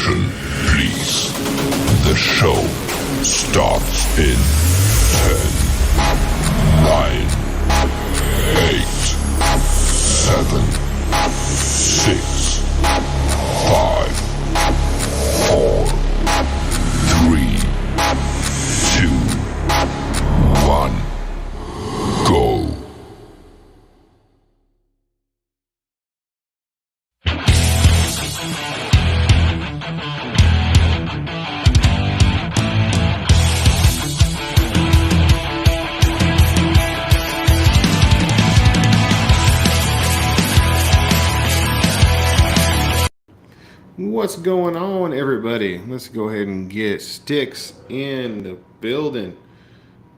Attention, please. The show starts in 10, 9, 8, 7, 6, 5, 4, 3, 2, 1, go. What's going on, everybody? Let's go ahead and get STIX in the building.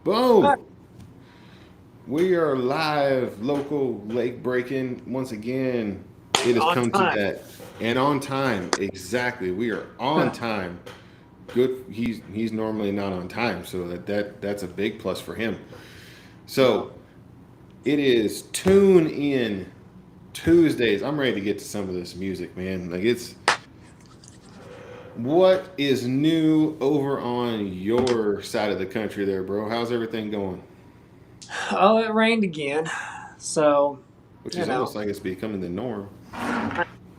Boom! We are live, local, lake breaking. Once again, it has come to that. And on time, exactly. We are on time. Good. He's normally not on time, so that's a big plus for him. So it is Tune In Tuesdays. I'm ready to get to some of this music, man. What is new over on your side of the country there, bro? How's everything going? Oh, it rained again. So, Which is almost like it's becoming the norm.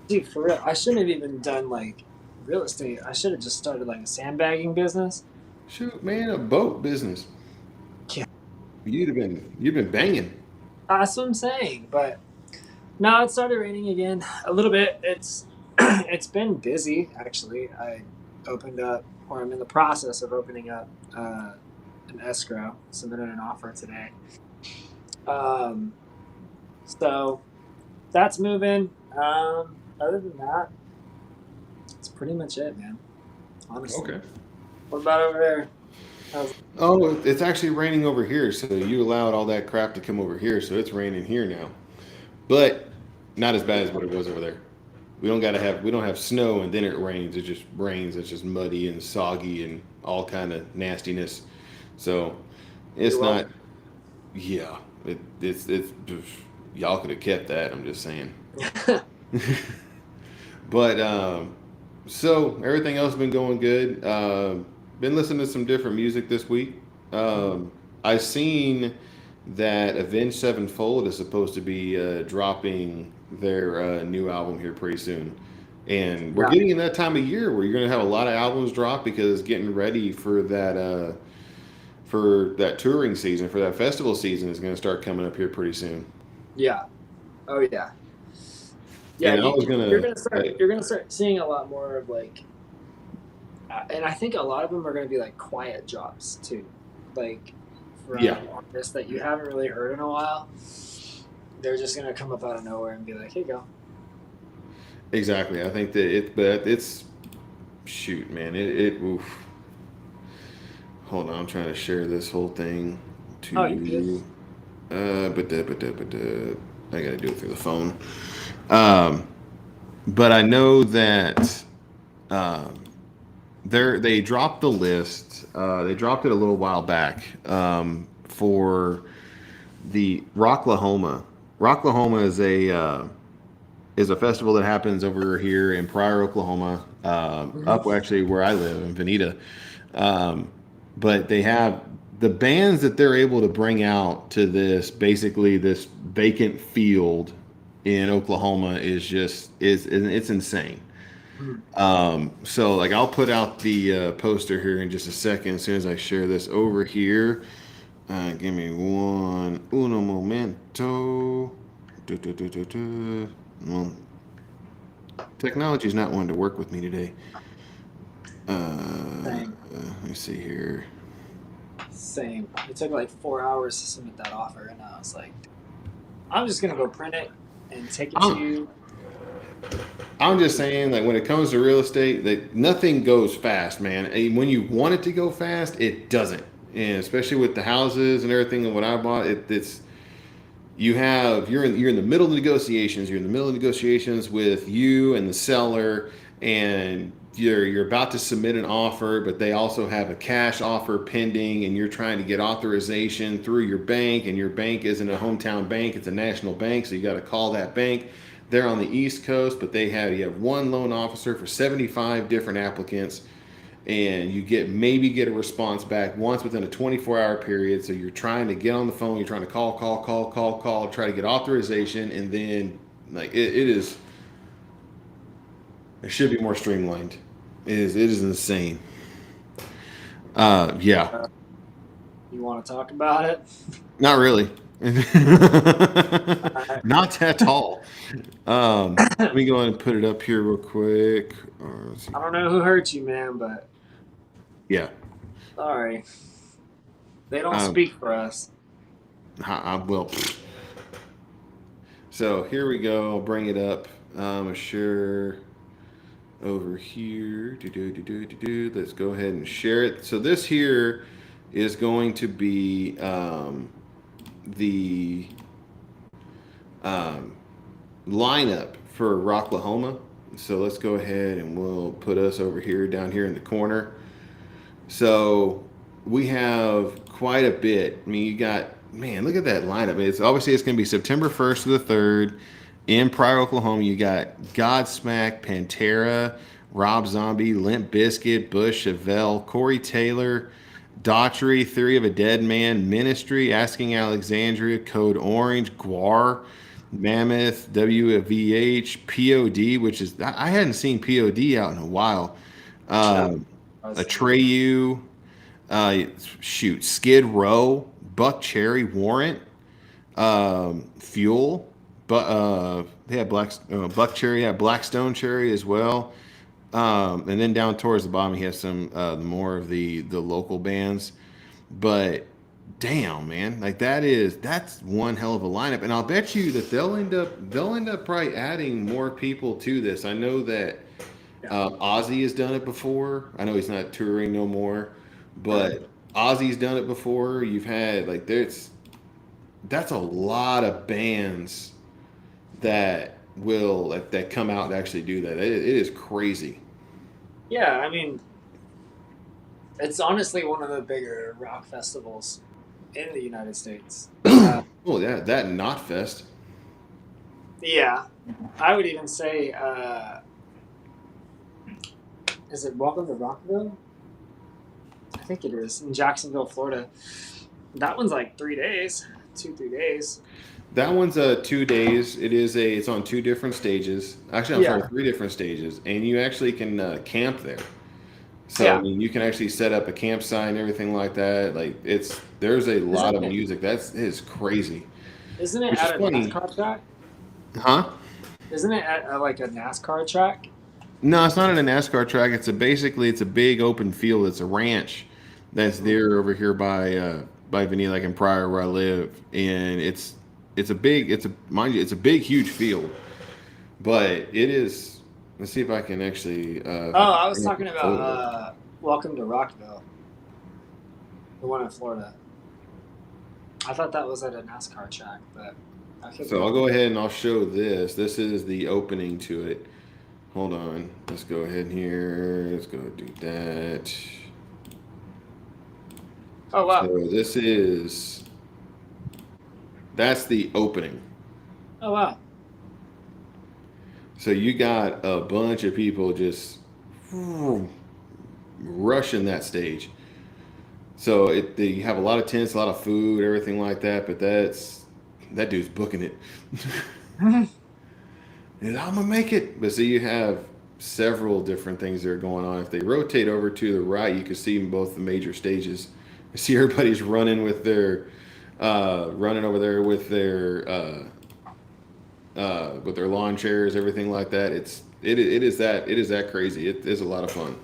dude, for real, I shouldn't have even done like real estate. I should have just started like a sandbagging business. Shoot, man, a boat business. Yeah. You've been banging. That's what I'm saying. But no, it started raining again a little bit. It's been busy actually. I opened up, or I'm in the process of opening up an escrow. Submitted an offer today. So that's moving. Other than that, that's pretty much it, man. Honestly. Okay. What about over there? Oh, it's actually raining over here, so you allowed all that crap to come over here, so it's raining here now. But not as bad as what it was over there. We don't have snow and then it rains. It just rains. It's just muddy and soggy and all kind of nastiness. So it's not. Yeah, it's y'all could have kept that. I'm just saying. But so everything else has been going good. Been listening to some different music this week. I've seen that Avenged Sevenfold is supposed to be dropping their new album here pretty soon. And we're getting in that time of year where you're going to have a lot of albums drop because getting ready for that touring season, for that festival season is going to start coming up here pretty soon. Yeah. Oh yeah. Yeah, And you're gonna start seeing a lot more of like, and I think a lot of them are gonna be like quiet drops too, like from artists that you haven't really heard in a while. They're just gonna come up out of nowhere and be like, "Here you go." Exactly. I think that it's shoot, man. Oof. Hold on, I'm trying to share this whole thing to you. But I gotta do it through the phone. But I know that they dropped the list. They dropped it a little while back for the Rocklahoma. Rocklahoma is a festival that happens over here in Pryor, Oklahoma, up actually where I live in Veneta. But they have the bands that they're able to bring out to this vacant field in Oklahoma is it's insane. So like I'll put out the poster here in just a second as soon as I share this over here. Give me uno momento. Well, technology's not wanting to work with me today. Let me see here. Same. It took like 4 hours to submit that offer, and I was like, I'm just gonna go print it and take it to you. I'm just saying, like when it comes to real estate, that nothing goes fast, man. And when you want it to go fast, it doesn't. And especially with the houses and everything and what I bought, you're in the middle of negotiations. You're in the middle of negotiations with you and the seller, and you're about to submit an offer, but they also have a cash offer pending, and you're trying to get authorization through your bank, and your bank isn't a hometown bank; it's a national bank, so you got to call that bank. They're on the East Coast, but you have one loan officer for 75 different applicants, and you maybe get a response back once within a 24-hour period. So you're trying to get on the phone, you're trying to call, try to get authorization, and then like it should be more streamlined. It is insane. Yeah, You want to talk about it? not really. Alright. Not at all. Let me go ahead and put it up here real quick. Let's see. I don't know who hurt you, man, but Yeah, sorry. They don't Um, speak for us. I will. So here we go. I'll bring it up. Share over here. Let's go ahead and share it. So this here is going to be the um, lineup for Rocklahoma. So let's go ahead and we'll put us over here, down here in the corner. So we have quite a bit. I mean, you got, man, look at that lineup. It's obviously it's going to be September 1st to the 3rd in Pryor, Oklahoma. You got Godsmack, Pantera, Rob Zombie, Limp Bizkit, Bush, Chevelle, Corey Taylor, Daughtry, Theory of a Dead Man, Ministry, Asking Alexandria, Code Orange, Guar, Mammoth, WVH, POD, which is, I hadn't seen POD out in a while. Atreyu, Skid Row, Buck Cherry, Warrant, Fuel, but they had Buck Cherry, had Blackstone Cherry as well. And then down towards the bottom, he has some more of the local bands. But damn, man, like that's one hell of a lineup. And I'll bet you that they'll end up probably adding more people to this. I know that Ozzy has done it before. I know he's not touring no more, but Ozzy's done it before. You've had like that's a lot of bands that come out and actually do that. It is crazy. Yeah, I mean, it's honestly one of the bigger rock festivals in the United States. Oh, that and Knotfest. Yeah, I would even say, is it Welcome to Rockville? I think it is, in Jacksonville, Florida. That one's like 3 days, 3 days. That one's 2 days. It's on 2 different stages. Actually, I'm sorry, 3 different stages, and you actually can camp there. So Yeah. I mean, you can actually set up a campsite and everything like that. Like there's a lot of music. It is crazy. Isn't it Which at is a funny. NASCAR track? Huh? Isn't it at like a NASCAR track? No, it's not at a NASCAR track. It's a big open field. It's a ranch that's there over here by Vinny, like in Pryor where I live, and it's a big huge field, but it is. Let's see if I can actually. I was talking about Welcome to Rockville, the one in Florida. I thought that was at a NASCAR track, but So I'll go ahead and I'll show this. This is the opening to it. Hold on. Let's go ahead here. Let's go do that. Oh wow! So that's the opening. Oh wow! So you got a bunch of people just rushing that stage. So you have a lot of tents, a lot of food, everything like that. But that dude's booking it. And I'm gonna make it. But so you have several different things that are going on. If they rotate over to the right, you can see both the major stages. You see everybody's running with their running over there with their lawn chairs, everything like that. It is that crazy. It is a lot of fun.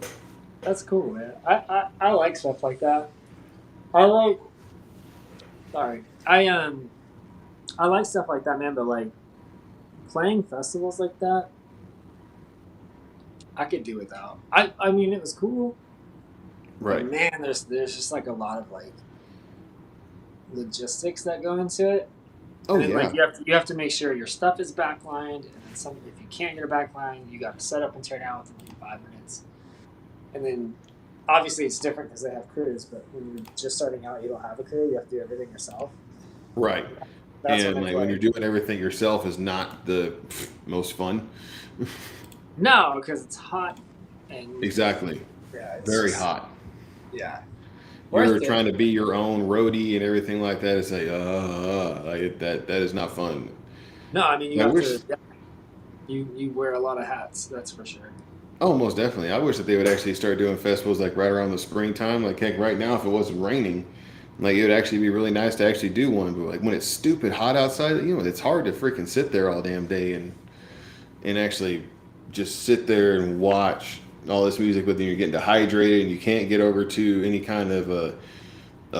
That's cool, man. I like stuff like that. I like stuff like that, man. But like playing festivals like that, I could do without. I mean, it was cool. Right. But man, there's just like a lot of like logistics that go into it. Oh and then, yeah. like you have to make sure your stuff is backlined, and then if you can't get a backline, you got to set up and turn out within like 5 minutes. And then obviously it's different because they have crews, but when you're just starting out, you don't have a crew. You have to do everything yourself. Right. That's when And it's like when you're like doing everything yourself is not the most fun. no, because it's hot and Exactly. yeah, it's Very just hot. yeah, You're worth it. trying to be your own roadie and everything like that. It's like that is not fun. No, I mean you I have wish. to. You wear a lot of hats. That's for sure. Oh, most definitely. I wish that they would actually start doing festivals like right around the springtime. Like heck, right now, if it wasn't raining, like it would actually be really nice to actually do one. But like when it's stupid hot outside, it's hard to freaking sit there all damn day and actually just sit there and watch all this music. But then you're getting dehydrated and you can't get over to any kind of a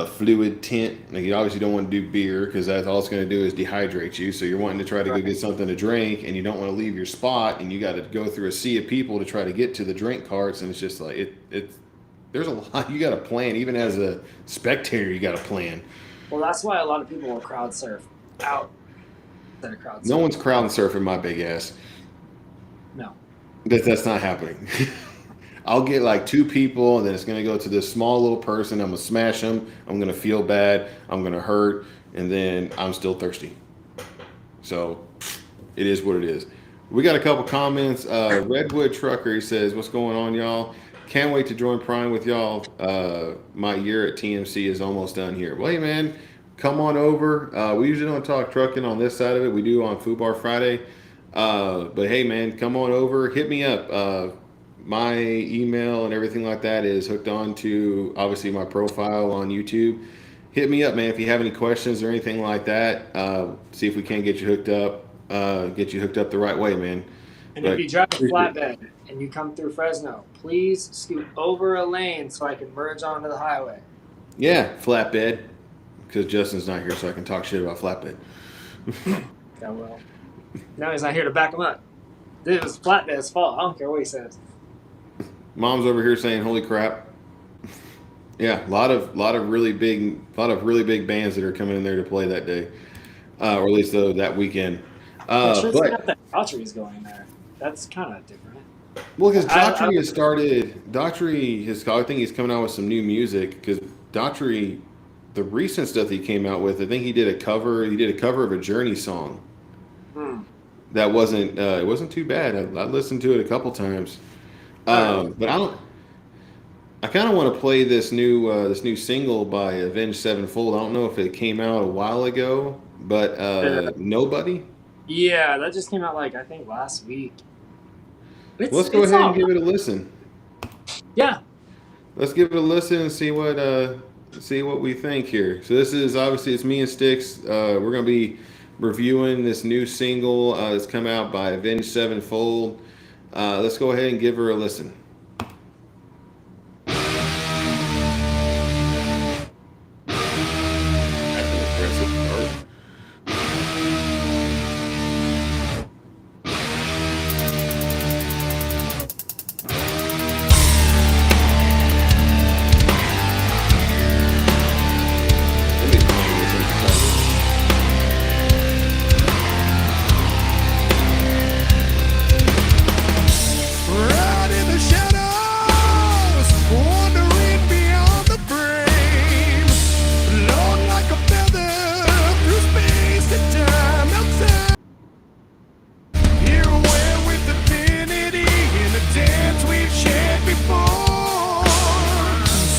fluid tint. Like you obviously don't want to do beer because that's all it's going to do is dehydrate you. So you're wanting to try to go Right. get something to drink, and you don't want to leave your spot, and you got to go through a sea of people to try to get to the drink carts, and it's just like it. There's a lot you got to plan. Even as a spectator, you got to plan. Well, that's why a lot of people will crowd surf out instead of crowd No surf. one's crowd surfing my big ass. No. That's not happening. I'll get like two people, and then it's gonna go to this small little person. I'm gonna smash them. I'm gonna feel bad. I'm gonna hurt, and then I'm still thirsty. So it is what it is. We got a couple comments. Redwood Trucker, he says, "What's going on, y'all? Can't wait to join Prime with y'all. My year at TMC is almost done here. Well, hey man, come on over. We usually don't talk trucking on this side of it. We do on Food Bar Friday. But hey man, come on over. Hit me up. My email and everything like that is hooked on to obviously my profile on YouTube. Hit me up, man, if you have any questions or anything like that. See if we can get you hooked up. Get you hooked up the right way, man. And But if you drive a appreciate it. flatbed and you come through Fresno, please scoot over a lane so I can merge onto the highway. Yeah, flatbed. Because Justin's not here, so I can talk shit about flatbed. Yeah, well, now he's not here to back him up. Dude, it was flatbed's fault. I don't care what he says. Mom's over here saying, "Holy crap!" Yeah, a lot of really big bands that are coming in there to play that day, or at least that weekend. Make sure it's But not that Daughtry's going there. That's kind of different. well, because I Daughtry has started. Daughtry has. I think he's coming out with some new music. Because Daughtry, the recent stuff he came out with, I think he did a cover. He did a cover of a Journey song. That wasn't. It wasn't too bad. I listened to it a couple times. But I don't. I kind of want to play this new single by Avenged Sevenfold. I don't know if it came out a while ago, but Nobody. Yeah, that just came out like I think last week. Let's go ahead and give it a listen. Yeah. Let's give it a listen and see what we think here. So this is obviously it's me and Stix. We're gonna be reviewing this new single that's come out by Avenged Sevenfold. Let's go ahead and give her a listen. That's an impressive start. Let me find this synthesizer. Right in the shadows, wandering beyond the frame. Float like a feather through space and time outside. Here aware with infinity in the dance we've shared before.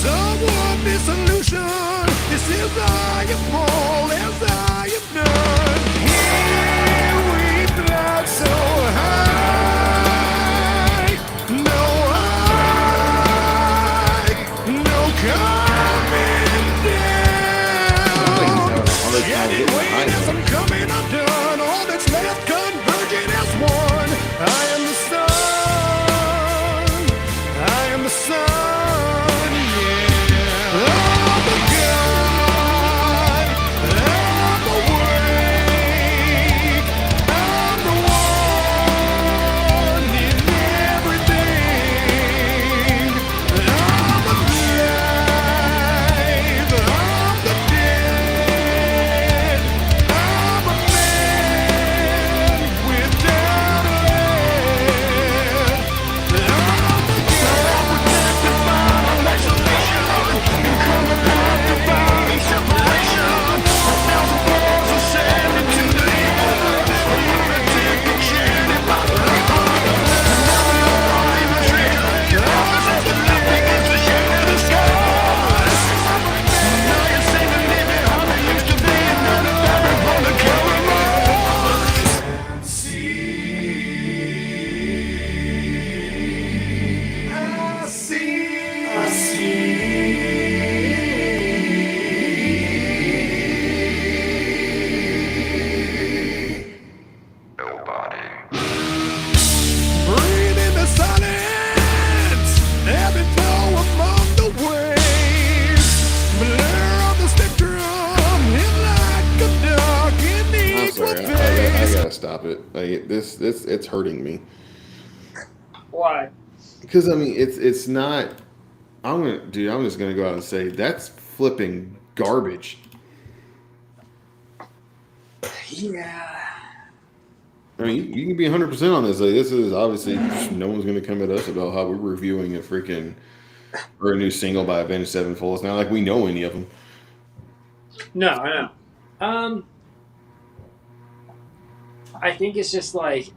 Somewhat dissolution, this is I have fall as I have done. Here we fly so high. No high, no coming down. Shedding weight as I'm coming undone. All that's left converging as one. I am the sun. I am the sun. Yeah. I'm the God. I'm the wake. I'm the one in everything. I'm alive. I'm the dead. I'm a man without a head. I'm the God. Like it's hurting me Why? because I mean it's not. I'm just gonna go out and say that's flipping garbage. Yeah. I mean, you can be 100% on this. Like, this is obviously no one's going to come at us about how we're reviewing a freaking or a new single by Avenged Sevenfold. It's not like we know any of them. No, I know. I think it's just like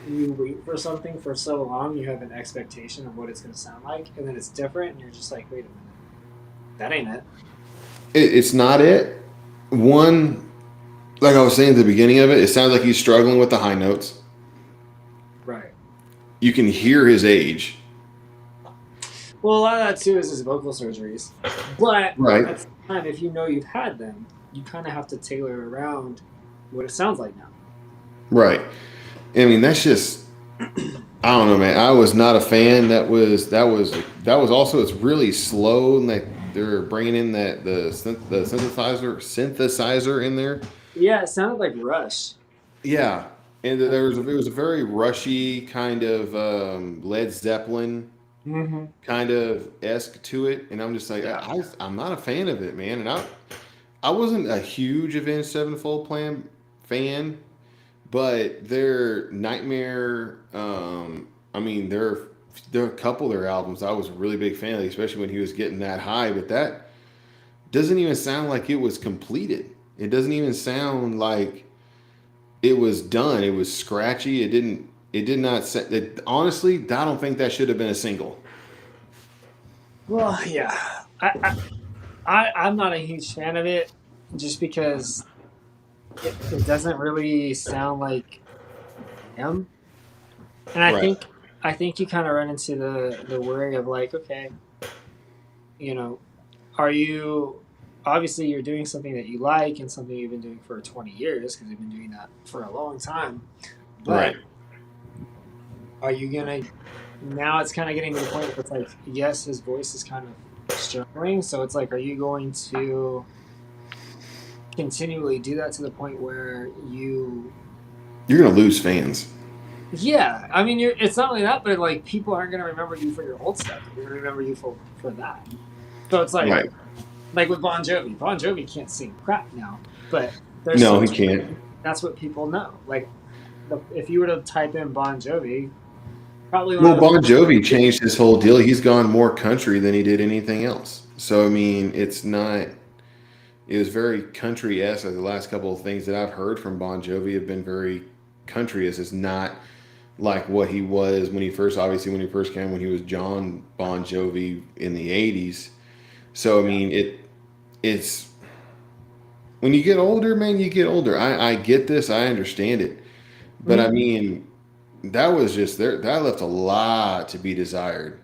you wait for something for so long, you have an expectation of what it's going to sound like, and then it's different, and you're just like, wait a minute, that ain't it. It's not it. One, like I was saying at the beginning of it, it sounds like he's struggling with the high notes. Right. You can hear his age. Well, a lot of that too is his vocal surgeries. But Right. at the same time, if you know you've had them, you kind of have to tailor around what it sounds like now. Right. I mean, that's just. I don't know, man. I was not a fan. That was also. It's really slow, and they're bringing in the synthesizer in there. Yeah, it sounded like Rush. Yeah, and it was a very rushy kind of Led Zeppelin kind of esque to it, and I'm just like I'm not a fan of it, man. And I wasn't a huge Avenged Sevenfold fan, but their Nightmare. I mean, there are a couple of their albums I was a really big fan of, especially when he was getting that high. But that doesn't even sound like it was completed. It doesn't even sound like it was done. It was scratchy. It didn't. It did not. Honestly, I don't think that should have been a single. Well, yeah. I'm not a huge fan of it just because it doesn't really sound like him. And I think you kind of run into the worry of like, okay, are you obviously you're doing something that you like and something you've been doing for 20 years because you've been doing that for a long time. But Right. are you gonna now it's kind of getting to the point where it's like, yes, his voice is kind of struggling, so it's like, are you going to continually do that to the point where You're gonna lose fans. yeah, I mean, it's not only that, but like people aren't going to remember you for your old stuff. They're going to remember you for that. So it's like, Right. like with Bon Jovi. Bon Jovi can't sing crap now, but No, he can't. That's what people know. Like, if you were to type in Bon Jovi, probably Well, Bon Jovi changed his whole deal. He's gone more country than he did anything else. So I mean, it's not. It was very country-esque. Like the last couple of things that I've heard from Bon Jovi have been very country-esque. It's not like what he was when he first came, when he was John Bon Jovi in the 80s. So I mean, it's when you get older, man, you get older. I get this, I understand it, but I mean, that was just there. That left a lot to be desired.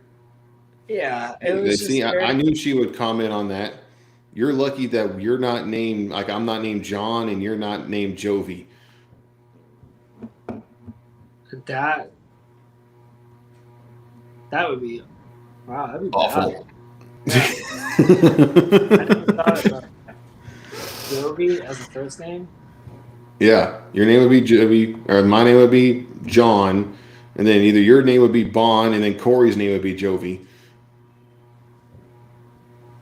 Yeah, it was See, I knew she would comment on that. You're lucky that you're not named, like I'm not named John and you're not named Jovi. That would be wow. That'd be Awful. bad. I never thought about Jovi as a first name. Yeah, your name would be Jovi, or my name would be John, and then either your name would be Bon, and then Corey's name would be Jovi.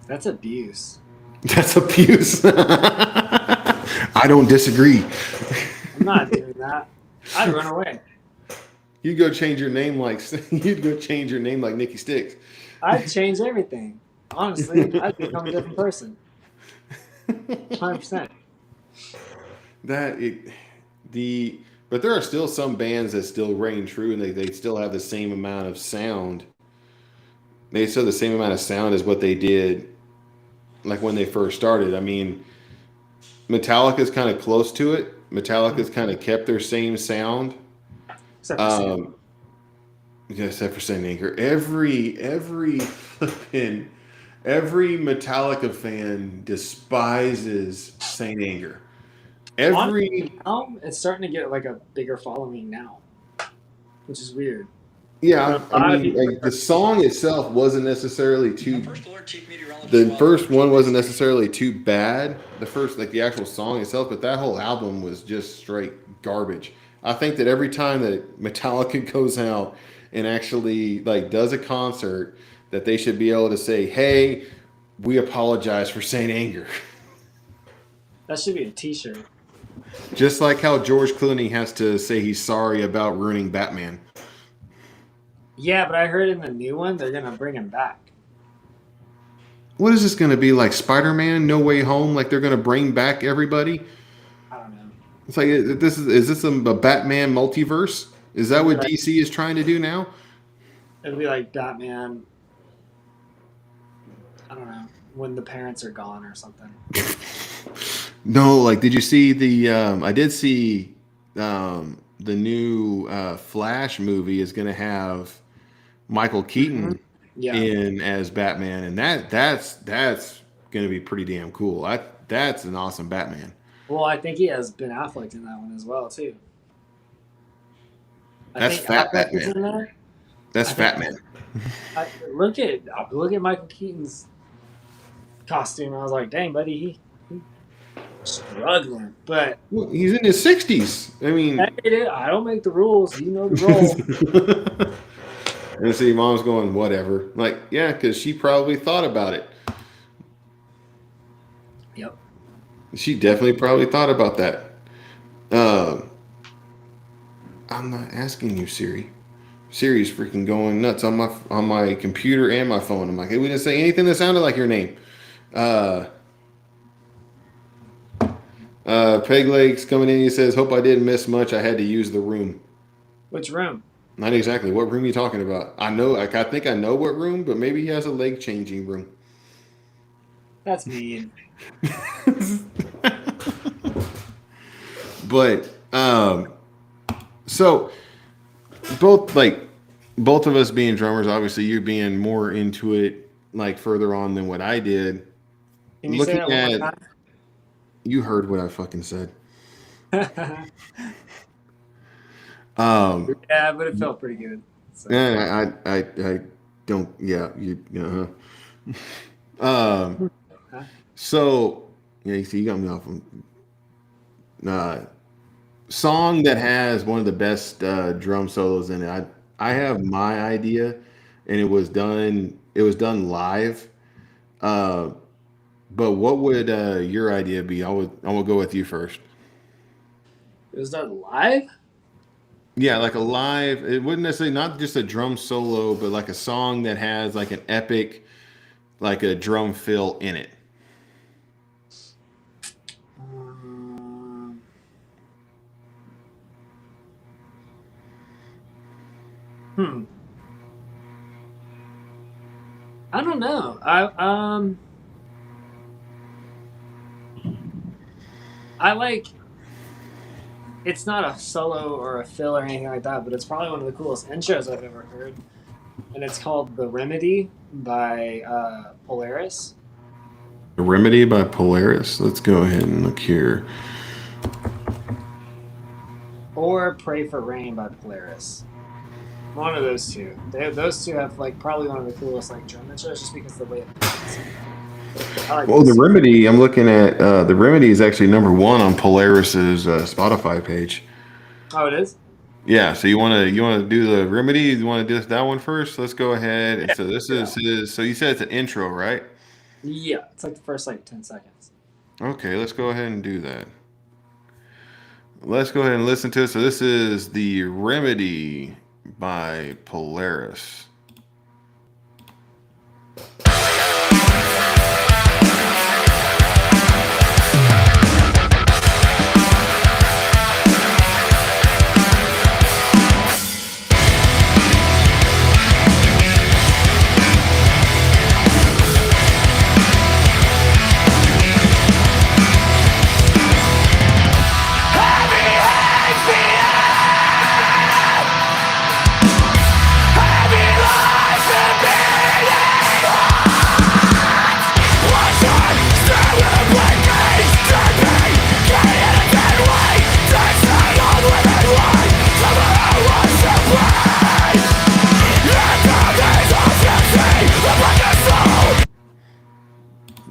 That's abuse. That's abuse. I don't disagree. I'm not doing that. I'd run away. You'd go change your name like Nikki STIX. I'd change everything. Honestly, I'd become a different person. 100%. But there are still some bands that still reign true, and they still have the same amount of sound. They still have the same amount of sound as what they did, like when they first started. I mean, Metallica's kind of close to it. Metallica's kind of kept their same sound. Except for Except for Saint Anger. Every Metallica fan despises Saint Anger. it's starting to get like a bigger following now, which is weird. Yeah, I mean, like, the song itself wasn't necessarily too. The first one wasn't necessarily too bad. The actual song itself, but that whole album was just straight garbage. I think that every time that Metallica goes out and actually like does a concert, that they should be able to say, "Hey, we apologize for Saint Anger." That should be a T-shirt. Just like how George Clooney has to say he's sorry about ruining Batman. Yeah, but I heard in the new one they're gonna bring him back. What is this going to be like Spider-Man No Way Home? Like they're going to bring back everybody? I don't know. It's like is this a Batman multiverse? Is that what Right. DC is trying to do now? It'll be like Batman. I don't know, when the parents are gone or something. No, like did you see the I did see the new Flash movie is going to have Michael Keaton Yeah. in as Batman, and that's going to be pretty damn cool. That's an awesome Batman. Well, I think he has Ben Affleck in that one as well too. That's Fat Affleck is Batman. in there. That's I think- Batman. Look at Michael Keaton's costume. I was like, dang, buddy, he struggling. But Well, he's in his 60s. I mean, hey, I don't make the rules. You know the role. and see, mom's going, whatever. Like, yeah, because she probably thought about it. Yep. She definitely probably thought about that. I'm not asking you, Siri. Siri's freaking going nuts on my computer and my phone. I'm like, hey, we didn't say anything that sounded like your name. Peg Legs coming in. He says, hope I didn't miss much. I had to use the room. Which room? Not exactly. What room are you talking about? I know. I think I know what room, but maybe he has a leg changing room. That's mean. But so both of us being drummers, obviously you being more into it like further on than what I did. Can you say that one more You heard what I fucking said. time? Yeah, but it felt pretty good. So. Yeah, I don't. Yeah, you. So yeah, you see, you got me off. Song that has one of the best drum solos in it. I have my idea, and it was done. It was done live. But what would your idea be? I will go with you first. It was done live? Yeah, like a live. It wouldn't necessarily not just a drum solo, but like a song that has like an epic, like a drum fill in it. I don't know. I like. It's not a solo or a fill or anything like that, but it's probably one of the coolest intros I've ever heard, and it's called "The Remedy" by Polaris. The Remedy by Polaris. Let's go ahead and look here. Or "Pray for Rain" by Polaris. One of those two. Those two have like probably one of the coolest like drum intros, just because of the way it plays. Like Well, the Remedy. I'm looking at the Remedy is actually number 1 on Polaris's Spotify page. Oh, it is. Yeah. So you want to do the Remedy? You want to do that one first? Let's go ahead. And so this is his. So you said it's an intro, right? Yeah, it's like the first like 10 seconds. Okay, let's go ahead and do that. Let's go ahead and listen to it. So this is the Remedy by Polaris.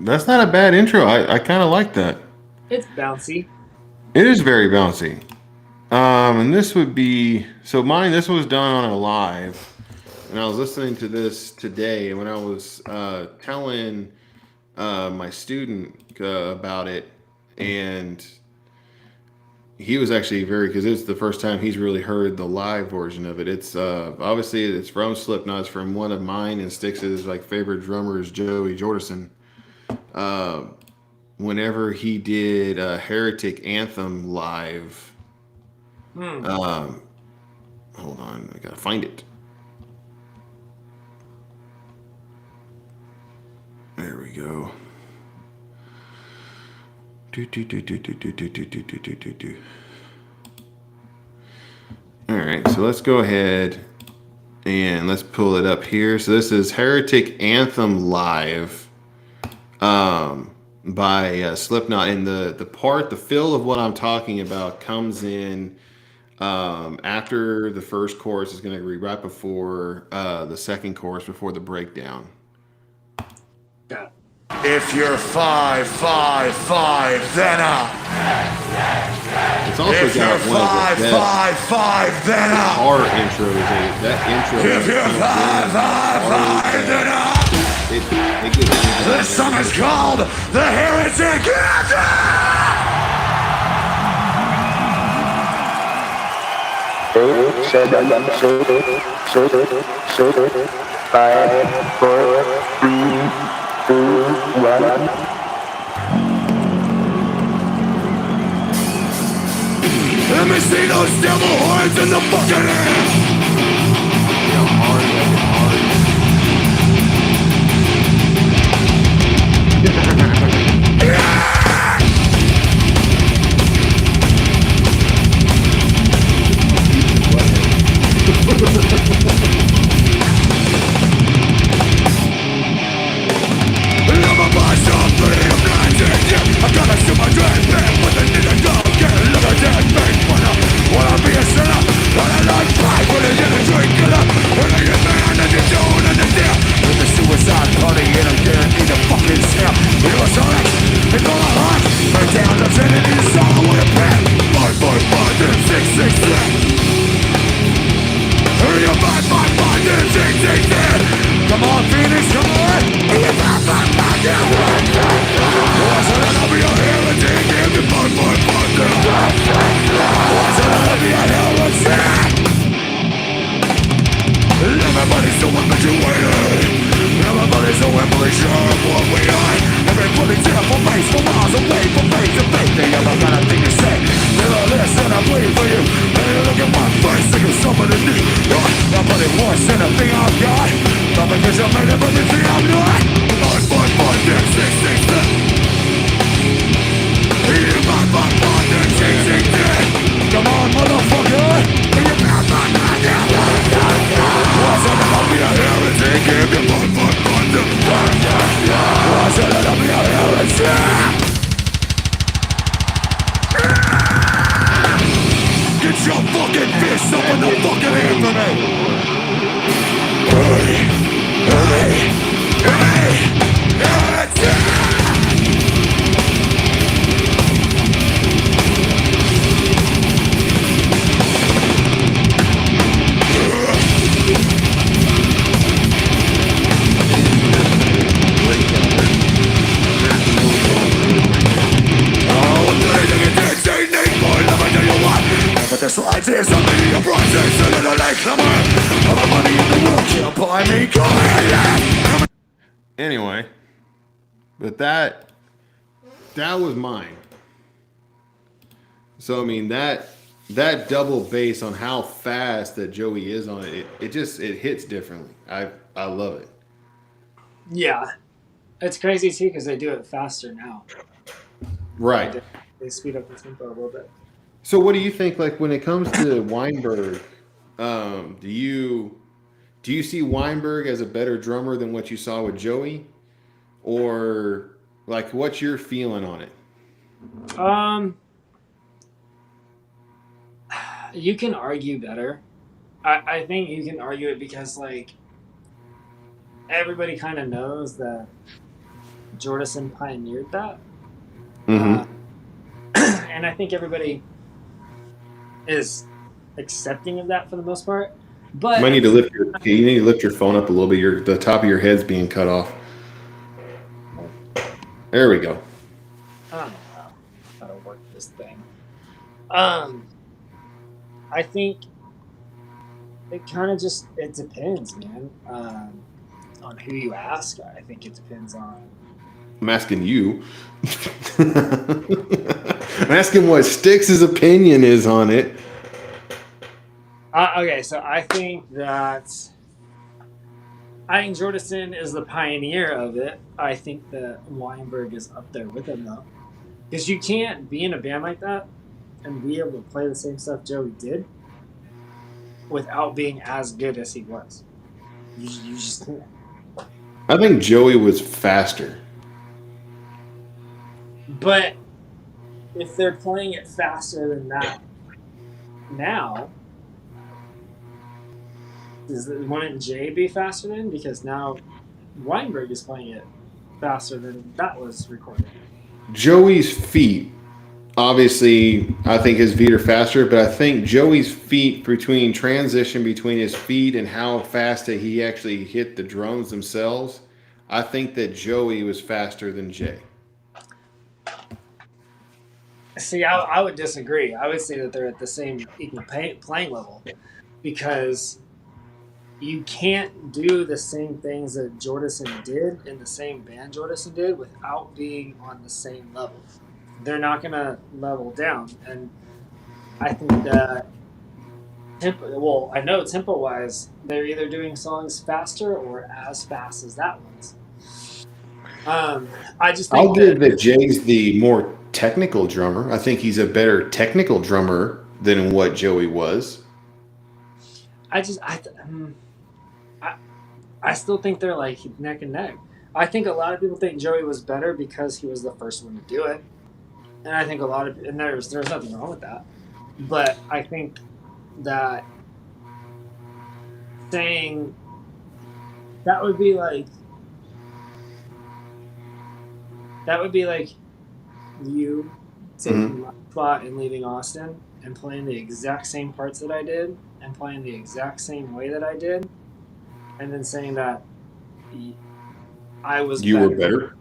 That's not a bad intro. I kind of like that. It's bouncy. It is very bouncy. And this would be so mine. This was done on a live, and I was listening to this today when I was telling my student about it, and he was actually very because it's the first time he's really heard the live version of it. It's obviously it's from Slipknot, it's from one of mine and Styx's like favorite drummers, Joey Jordison. Uh, Whenever he did Heretic Anthem live, um, hold on, I gotta find it. There we go. All right, so let's go ahead and let's pull it up here. So this is Heretic Anthem live, by Slipknot, and the fill of what I'm talking about comes in after the first chorus is going to be right before the second chorus before the breakdown. Yeah. If you're 5'5", then up. It's also If you're got one of the best 5'5", then up. guitar intros. That intro. If you're 5'5", then up. It gets This song is called The Heretic Let me see those devil horns in the fucking air. I gotta see my dread man with a nigga dog. Can't look at that face, wanna be a sinner. Wanna like fight with a nigga drink it up. When I get man and you don't understand. With the suicide party and I'm guaranteed to fucking snap. You know what's all right? It's all I heart. Right down the Trinity, the song with a pen. 5, 6, 6, 6. Hurry up, 5, 6, 6, 6. Come on, Phoenix, come on. Hurry up, 5, 6, 6. What's it gonna be a heretic? Give me 5, 6. What's it gonna be a heretic? Everybody's so infatuated. Everybody's so empty sure of what we are. Everybody's there for face, for miles away, from face to face. They never got a thing to say. They'll listen, I bleed for you. They look at my face, think of somebody new. Nobody wants anything I've got. Not because I made everything I'm not. 5, 6, 6. Come on, motherfucker! What's it gonna be a heretic? Give me 5, 6. What's it gonna be a heretic? Get your fucking fists up in the fucking air for me! Hey! Heretic! But this light is a media process and a late clamor. All the money in the world can't buy me quietly. Anyway, but that was mine. So I mean that double bass on how fast that Joey is on it, it hits differently. I love it. Yeah. It's crazy too because they do it faster now. Right. They speed up the tempo a little bit. So what do you think, like when it comes to Weinberg, do you see Weinberg as a better drummer than what you saw with Joey? Or like what's your feeling on it? You can argue better. I think you can argue it because like everybody kind of knows that Jordison pioneered that. Mm-hmm. And I think everybody is accepting of that for the most part. You But might need to lift your phone up a little bit. The top of your head's being cut off. There we go. I don't know how to work this thing. I think it kind of just it depends, man. On who you ask. I think it depends on. I'm asking you. I'm asking what STIX's opinion is on it. Okay, so I think Jordison is the pioneer of it. I think that Weinberg is up there with him though, because you can't be in a band like that and be able to play the same stuff Joey did without being as good as he was. You just can't. I think Joey was faster. But if they're playing it faster than that now, wouldn't Jay be faster then? Because now Weinberg is playing it faster than that was recorded. Joey's feet, obviously, I think his feet are faster, but I think Joey's feet transition between his feet and how fast that he actually hit the drums themselves, I think that Joey was faster than Jay. See, I would disagree. I would say that they're at the same equal playing level because you can't do the same things that Jordison did in the same band Jordison did without being on the same level. They're not going to level down. And I think that I know tempo-wise, they're either doing songs faster or as fast as that one's. I just think I'll give that Jay's the more technical drummer. I think he's a better technical drummer than what Joey was. I still think they're like neck and neck. I think a lot of people think Joey was better because he was the first one to do it, and I think there's nothing wrong with that. But I think that saying that would be like you taking my spot and leaving Austin and playing the exact same parts that I did and playing the exact same way that I did, and then saying that I was were better.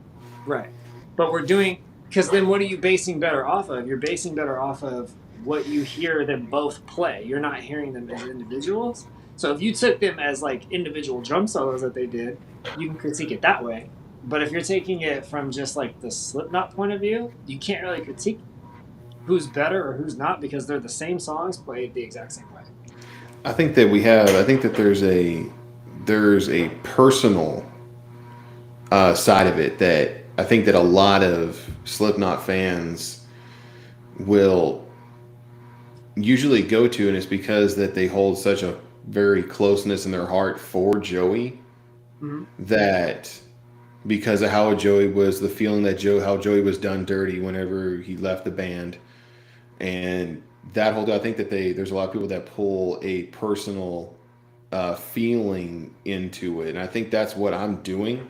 Right. But we're doing because then what are you basing better off of? You're basing better off of what you hear them both play. You're not hearing them as individuals. So if you took them as like individual drum solos that they did, you can critique it that way. But if you're taking it from just like the Slipknot point of view, you can't really critique who's better or who's not because they're the same songs played the exact same way. I think that there's a personal side of it that I think that a lot of Slipknot fans will usually go to, and it's because that they hold such a very closeness in their heart for Joey, that because of how Joey was, the feeling that how Joey was done dirty whenever he left the band, and that whole, I think that there's a lot of people that pull a personal feeling into it, and I think that's what I'm doing.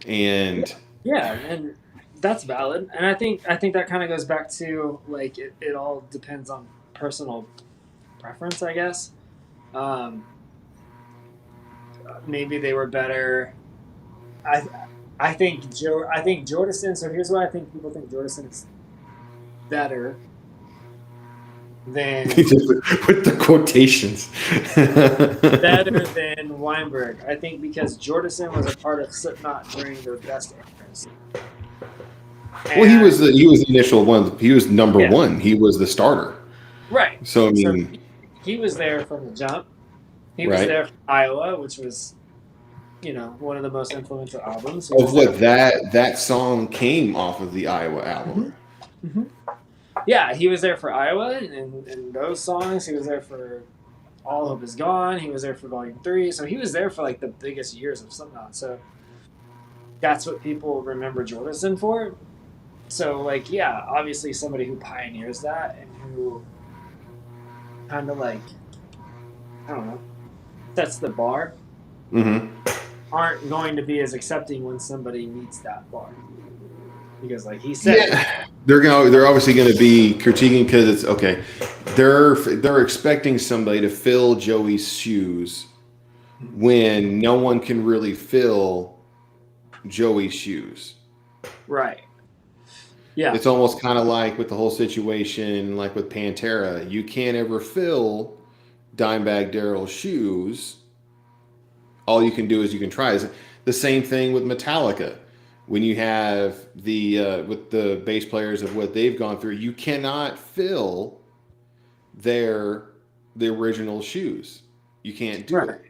And yeah, and that's valid. And I think that kind of goes back to like it all depends on personal preference, I guess. Maybe they were better. I think Jordison. So here's why I think people think Jordison is better than with the quotations. better than Weinberg. I think because Jordison was a part of Slipknot during their best eras. Well, he was the initial one. He was number one. He was the starter. Right. So I mean, he was there from the jump. He was there for Iowa, which was, one of the most influential albums. That song came off of the Iowa album. Mm-hmm. Yeah, he was there for Iowa and those songs. He was there for All Hope Is Gone. He was there for Volume 3. So he was there for like the biggest years of Slipknot. So that's what people remember Jordison for. So like, yeah, obviously somebody who pioneers that and who kind of like, I don't know, sets the bar, aren't going to be as accepting when somebody meets that bar. because, like he said, they're obviously gonna be critiquing because it's okay. They're expecting somebody to fill Joey's shoes when no one can really fill Joey's shoes. right? Yeah, It's almost kind of like with the whole situation, like with Pantera, you can't ever fill Dimebag Darrell's shoes. All you can do is you can try. It's the same thing with Metallica. When you have with the bass players of what they've gone through, you cannot fill the original shoes. You can't do it.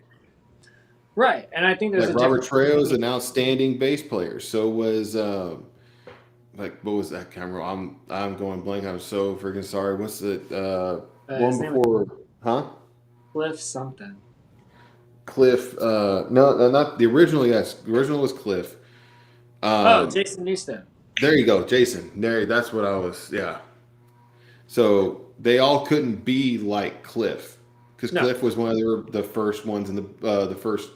Right, and I think there's Like a Robert difference. Trejo is an outstanding bass player. So was like what was that camera? I'm going blank. I'm so freaking sorry. What's the one his name before? Huh? Cliff something. Cliff. No, not the original. Yes, the original was Cliff. Jason Newsted. There you go, Jason. There, that's what I was. Yeah. So they all couldn't be like Cliff because No. Cliff was one of the first ones in the first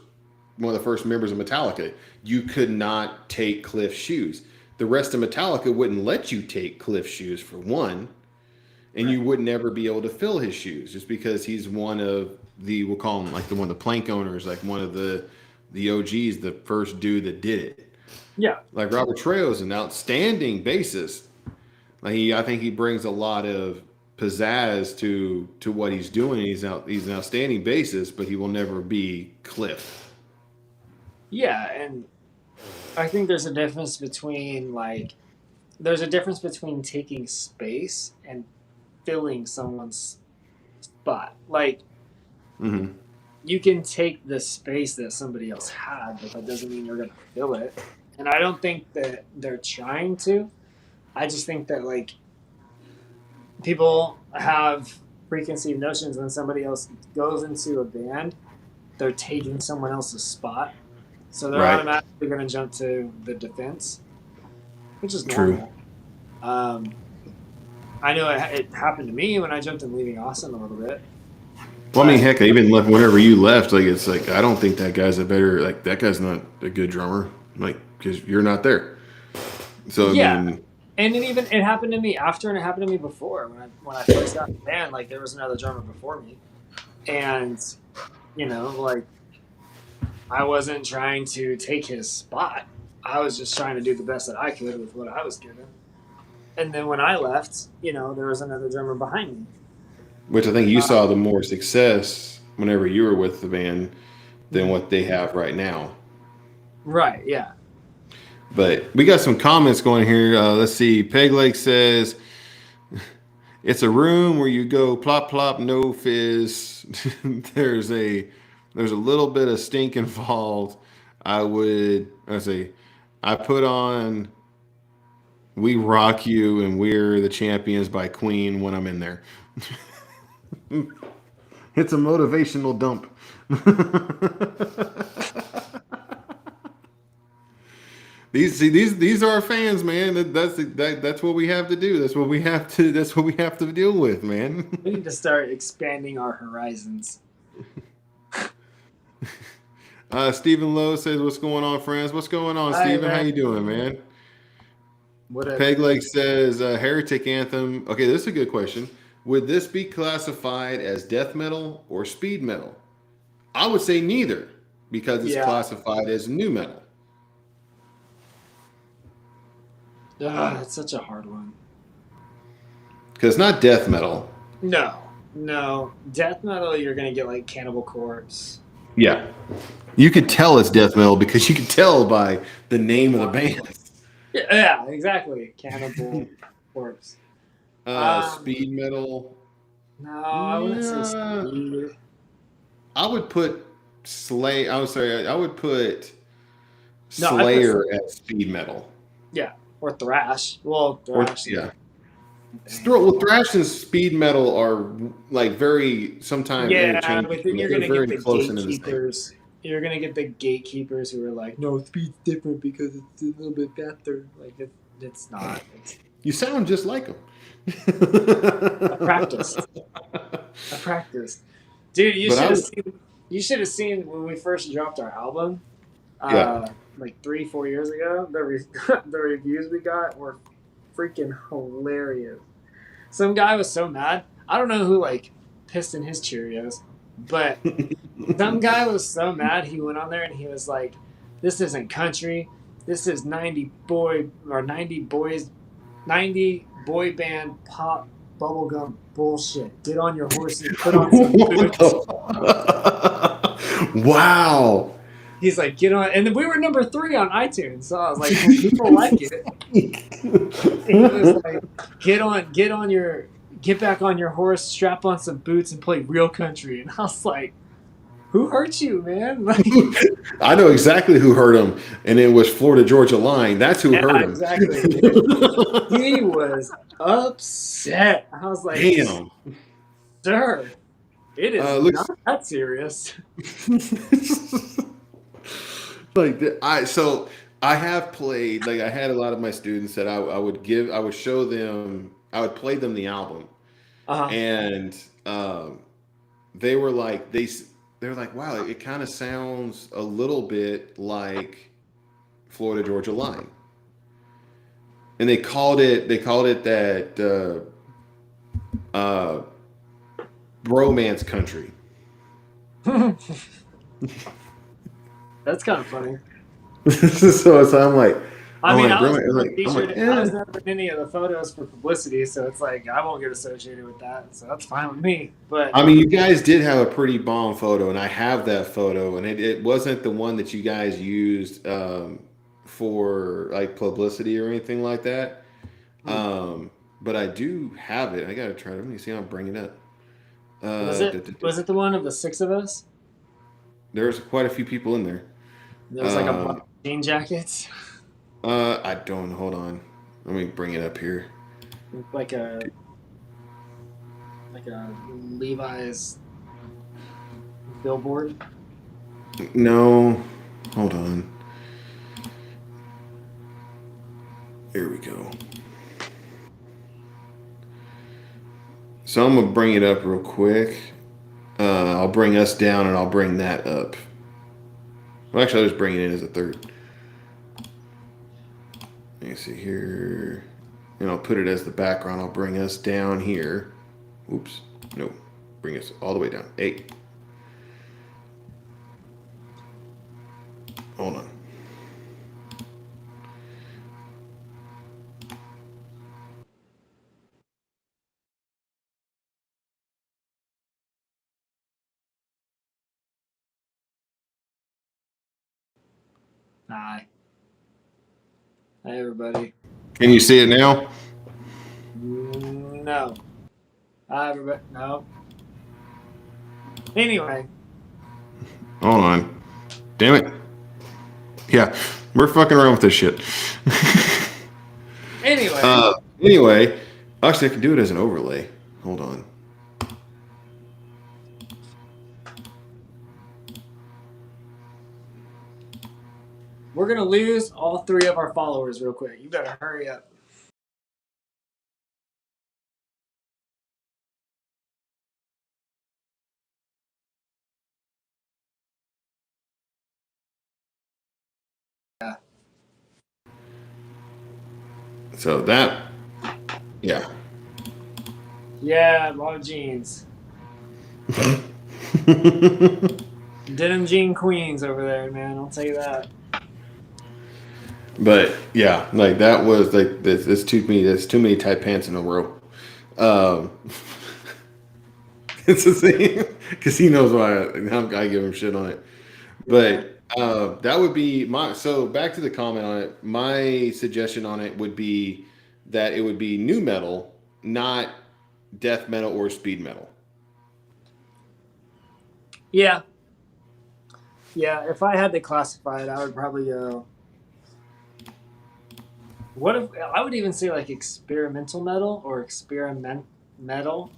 one of the first members of Metallica. You could not take Cliff's shoes. The rest of Metallica wouldn't let you take Cliff's shoes for one, and you would never be able to fill his shoes just because he's one of we'll call him like one of the plank owners, like one of the OGs, the first dude that did it. Yeah. Like Robert Trejo is an outstanding bassist. Like I think he brings a lot of pizzazz to what he's doing. He's an outstanding bassist, but he will never be Cliff. Yeah, and I think there's a difference between taking space and filling someone's spot. Like you can take the space that somebody else had, but that doesn't mean you're going to fill it. And I don't think that they're trying to. I just think that like people have preconceived notions when somebody else goes into a band, they're taking someone else's spot. So they're automatically going to jump to the defense, which is normal. True. I know it happened to me when I jumped in Leaving Austin a little bit. Well, I mean, heck, I even left whenever you left. Like, it's like I don't think that guy's that guy's not a good drummer. Like, because you're not there. So yeah, I mean, and it happened to me after, and it happened to me before when I first got in the band. Like, there was another drummer before me, and like I wasn't trying to take his spot. I was just trying to do the best that I could with what I was given. And then when I left, there was another drummer behind me. Which I think you saw the more success whenever you were with the band than what they have right now. Right, yeah. But we got some comments going here. Let's see. Peg Lake says, it's a room where you go plop, plop, no fizz. There's a little bit of stink involved. I put on We Rock You and We're the Champions by Queen when I'm in there. It's a motivational dump. These are our fans, man. That's what we have to do. That's what we have to deal with, man. We need to start expanding our horizons. Stephen Lowe says, "What's going on, friends? What's going on, Stephen? How you doing, man?" Peg Leg says, "Heretic Anthem." Okay, this is a good question. Would this be classified as death metal or speed metal? I would say neither, because it's classified as new metal. That's such a hard one. Because it's not death metal. No. Death metal, you're going to get like Cannibal Corpse. Yeah. You could tell it's death metal because you could tell by the name of the band. Yeah, exactly. Cannibal Corpse. Speed metal. No, I wouldn't say speed. I would put Slayer. I'm sorry. I would put Slayer at speed metal. Yeah, or thrash. Well, thrash. Thrash and speed metal are like very sometimes. Yeah, but then you're gonna get the gatekeepers. You're gonna get the gatekeepers who are like, "No, speed's different because it's a little bit faster." Like it's not. You sound just like them. I practiced. Dude, you should have seen when we first dropped our album. like 3-4 years ago. The reviews we got were freaking hilarious. Some guy was so mad. I don't know who like pissed in his Cheerios, but some guy was so mad. He went on there and he was like, "This isn't country. This is 90 boy band pop bubblegum bullshit. Get on your horse and put on some boots." Wow. He's like, "Get on," and we were number 3 on iTunes. So I was like, well, "People like it." He was like, get back on your horse, strap on some boots, and play real country." And I was like, "Who hurt you, man?" Like, I know exactly who hurt him, and it was Florida Georgia Line. That's who hurt him. Exactly. He was upset. I was like, Damn. "Sir, it is not that serious." Like I have played, like I had a lot of my students that I would show them, I would play them the album, and they were like they're like, wow, it kind of sounds a little bit like Florida Georgia Line, and they called it that bromance country. That's kind of funny. so I'm like, I mean, I was eh. never in any of the photos for publicity, so it's like I won't get associated with that, so that's fine with me. But I mean, you guys did have a pretty bomb photo, and I have that photo, and it wasn't the one that you guys used for like publicity or anything like that. But I do have it. I gotta try it. Let me see. I'll bring it up. Was it the one of the 6 of us? There's quite a few people in there. There was like a jean jackets. I don't. Hold on. Let me bring it up here. Like a Levi's billboard. No. Hold on. Here we go. So I'm gonna bring it up real quick. I'll bring us down and I'll bring that up. Well, actually, I'll just bring it in as a third. Let me see here. And I'll put it as the background. I'll bring us down here. Oops. No. Bring us all the way down. 8. Hold on. Hi. Hi, everybody. Can you see it now? No. Hi, everybody. No. Anyway. Hold on. Damn it. Yeah, we're fucking around with this shit. Anyway. Actually, I can do it as an overlay. Hold on. We're going to lose all 3 of our followers real quick. You better hurry up. Yeah. So that, yeah. Yeah, a lot of jeans. Denim jean queens over there, man. I'll tell you that. But yeah, like that was like this too many. There's too many tight pants in a row. It's the same because he knows why I give him shit on it. But that would be my. So back to the comment on it. My suggestion on it would be that it would be new metal, not death metal or speed metal. Yeah. Yeah, if I had to classify it, I would probably go. What if I would even say like experimental metal or experiment metal?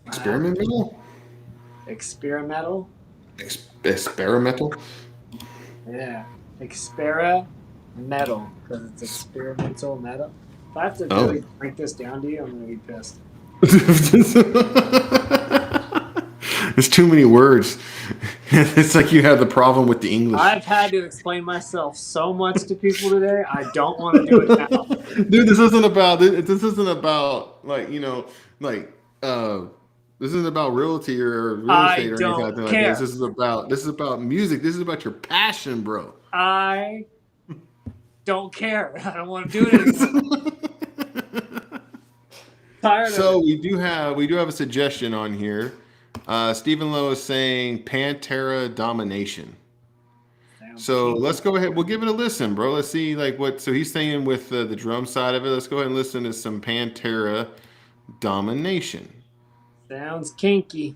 Experimental? Experimental? Experimental? Yeah. Experimental because it's experimental metal. If I have to really break this down to you, I'm going to be pissed. There's too many words. It's like you have the problem with the English. I've had to explain myself so much to people today. I don't want to do it now. Dude, this isn't about like, like this isn't about realty or real estate or anything like that. This is about music. This is about your passion, bro. I don't care. I don't want to do it anymore. So we do have a suggestion on here. Stephen Lowe is saying Pantera Domination. So let's go ahead. We'll give it a listen, bro. Let's see like what. So he's saying with the drum side of it. Let's go ahead and listen to some Pantera Domination. Sounds kinky.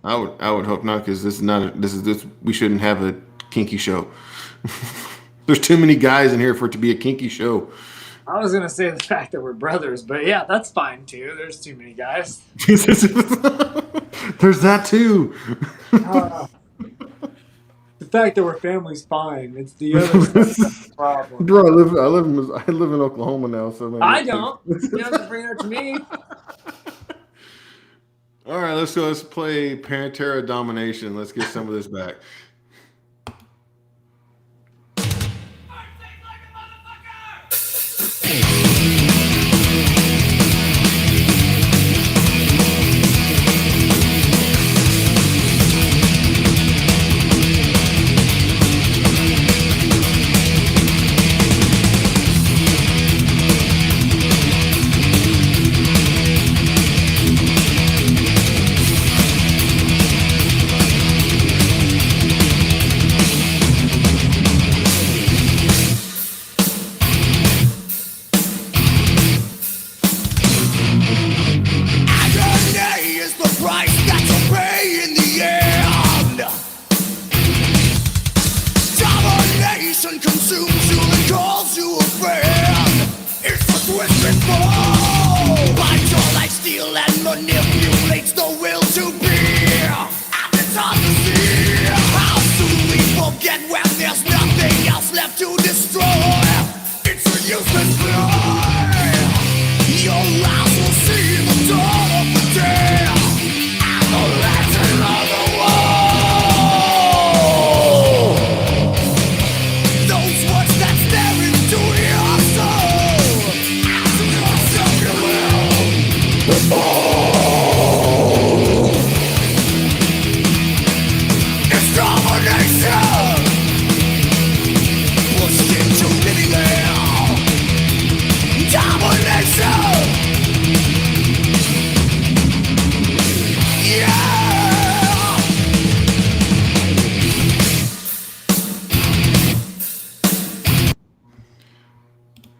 I would hope not, because we shouldn't have a kinky show. There's too many guys in here for it to be a kinky show. I was gonna say the fact that we're brothers, but yeah, that's fine too. There's too many guys. There's that too. The fact that we're family's fine. It's the other stuff that's the problem. Bro, I live in Oklahoma now, so man, I don't. You don't have to bring it up to me. All right, let's go. Let's play Pantera Domination. Let's get some of this back. Consumes you and calls you a friend. It's a twisted ball. Binds your life, steal and manipulates the will to be. And it's hard to see how soon we forget when there's nothing else left to destroy. It's a useless play. Your eyes will see the dawn of the day and the legend of the world. It's domination, pushed into living hell. Domination, yeah.